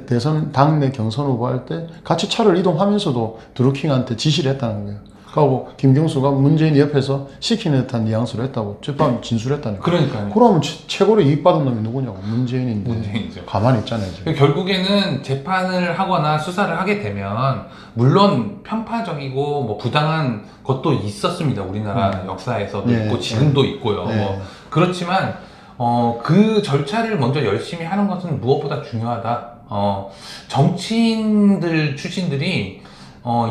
대선 당내 경선 후보할 때 같이 차를 이동하면서도 드루킹한테 지시를 했다는 거예요. 그리고 김경수가 문재인 옆에서 시키는 듯한 뉘앙스를 했다고 재판 진술했다니까. 그러니까요. 그러면 최고로 이익받은 놈이 누구냐고. 문재인인데. 문재인이죠. 가만히 있잖아요. 지금. 결국에는 재판을 하거나 수사를 하게 되면 물론 편파적이고 뭐 부당한 것도 있었습니다. 우리나라 역사에서도 있고 지금도 있고요. 뭐 그렇지만 그 절차를 먼저 열심히 하는 것은 무엇보다 중요하다. 정치인들 출신들이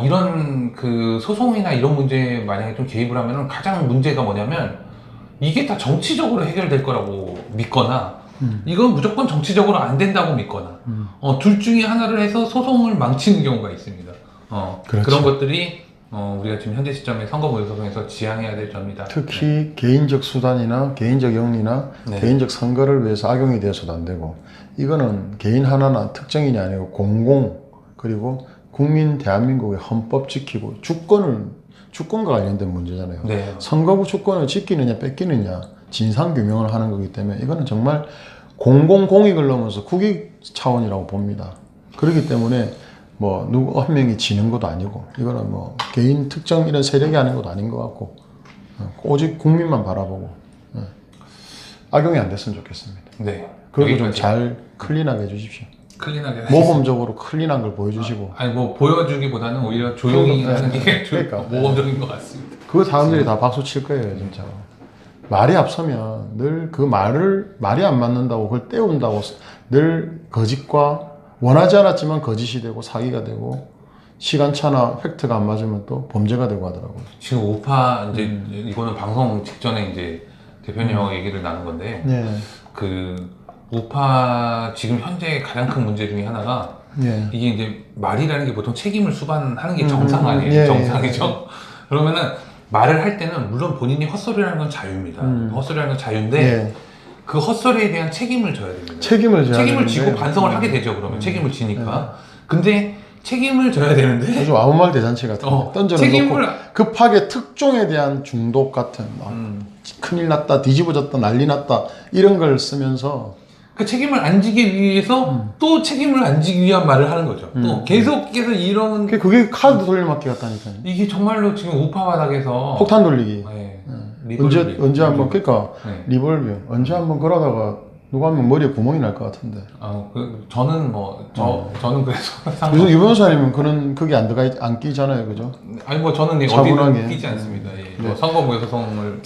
이런 그 소송이나 이런 문제에 만약에 좀 개입을 하면은 가장 문제가 뭐냐면 이게 다 정치적으로 해결될 거라고 믿거나 이건 무조건 정치적으로 안 된다고 믿거나 둘 중에 하나를 해서 소송을 망치는 경우가 있습니다. 그렇죠. 그런 것들이 우리가 지금 현재 시점에 선거보궐소송에서 지향해야 될 점이다. 특히 개인적 수단이나 개인적 영리나 개인적 선거를 위해서 악용이 되어서도 안 되고 이거는 개인 하나나 특정인이 아니고 공공 그리고 국민 대한민국의 헌법 지키고 주권을 주권과 관련된 문제잖아요. 네. 선거구 주권을 지키느냐 뺏기느냐 진상규명을 하는 거기 때문에 이거는 정말 공공공익을 넘어서 국익 차원이라고 봅니다. 그렇기 때문에 뭐 누구 한 명이 지는 것도 아니고 이거는 뭐 개인 특정 이런 세력이 하는 것도 아닌 것 같고 오직 국민만 바라보고 악용이 안 됐으면 좋겠습니다. 네. 그것도 좀 잘 클린하게 해주십시오. 클린하게 모범적으로 클린한 걸 보여주시고. 아니 뭐 보여주기보다는 오히려 조용히 하는 게 그러니까 모범적인 것 같습니다. 그 사람들이 다 박수 칠 거예요, 진짜. 말이 앞서면 늘 그 말이 안 맞는다고 그걸 때운다고 늘 거짓과 원하지 않았지만 거짓이 되고 사기가 되고 시간차나 팩트가 안 맞으면 또 범죄가 되고 하더라고요. 지금 우파 이제 이거는 방송 직전에 이제 대표님하고 얘기를 나눈 건데 예. 그 우파 지금 현재 가장 큰 문제 중에 하나가 예. 이게 이제 말이라는 게 보통 책임을 수반하는 게 정상 아니에요? 예, 정상이죠? 그러면은 말을 할 때는 물론 본인이 헛소리를 하는 건 자유입니다. 헛소리를 하는 건 자유인데 예. 그 헛소리에 대한 책임을 져야 됩니다. 책임을 져야 책임을 지고 되는데. 반성을 하게 되죠. 그러면 책임을 지니까. 근데 책임을 져야 되는데 요즘 아무 말 대잔치 같은 던져놓고 책임을 급하게 특종에 대한 중독 같은 큰일 났다 뒤집어졌다 난리 났다 이런 걸 쓰면서 그 책임을 안 지기 위해서 또 책임을 안 지기 위한 말을 하는 거죠. 또 계속해서 이런 그게 카드 돌려막기 같다니까요. 이게 정말로 지금 우파 바닥에서 폭탄 돌리기. 네. 언제 한번 그러니까 네. 리볼빙 언제 한번 그러다가 누가 하면 머리에 구멍이 날 것 같은데. 저는 저는 그래서 요즘 유 변호사님은 그런 그게 안 끼잖아요, 그죠? 아니 뭐 저는 차분하게. 어디는 끼지 않습니다. 예. 뭐 선거무효 소송을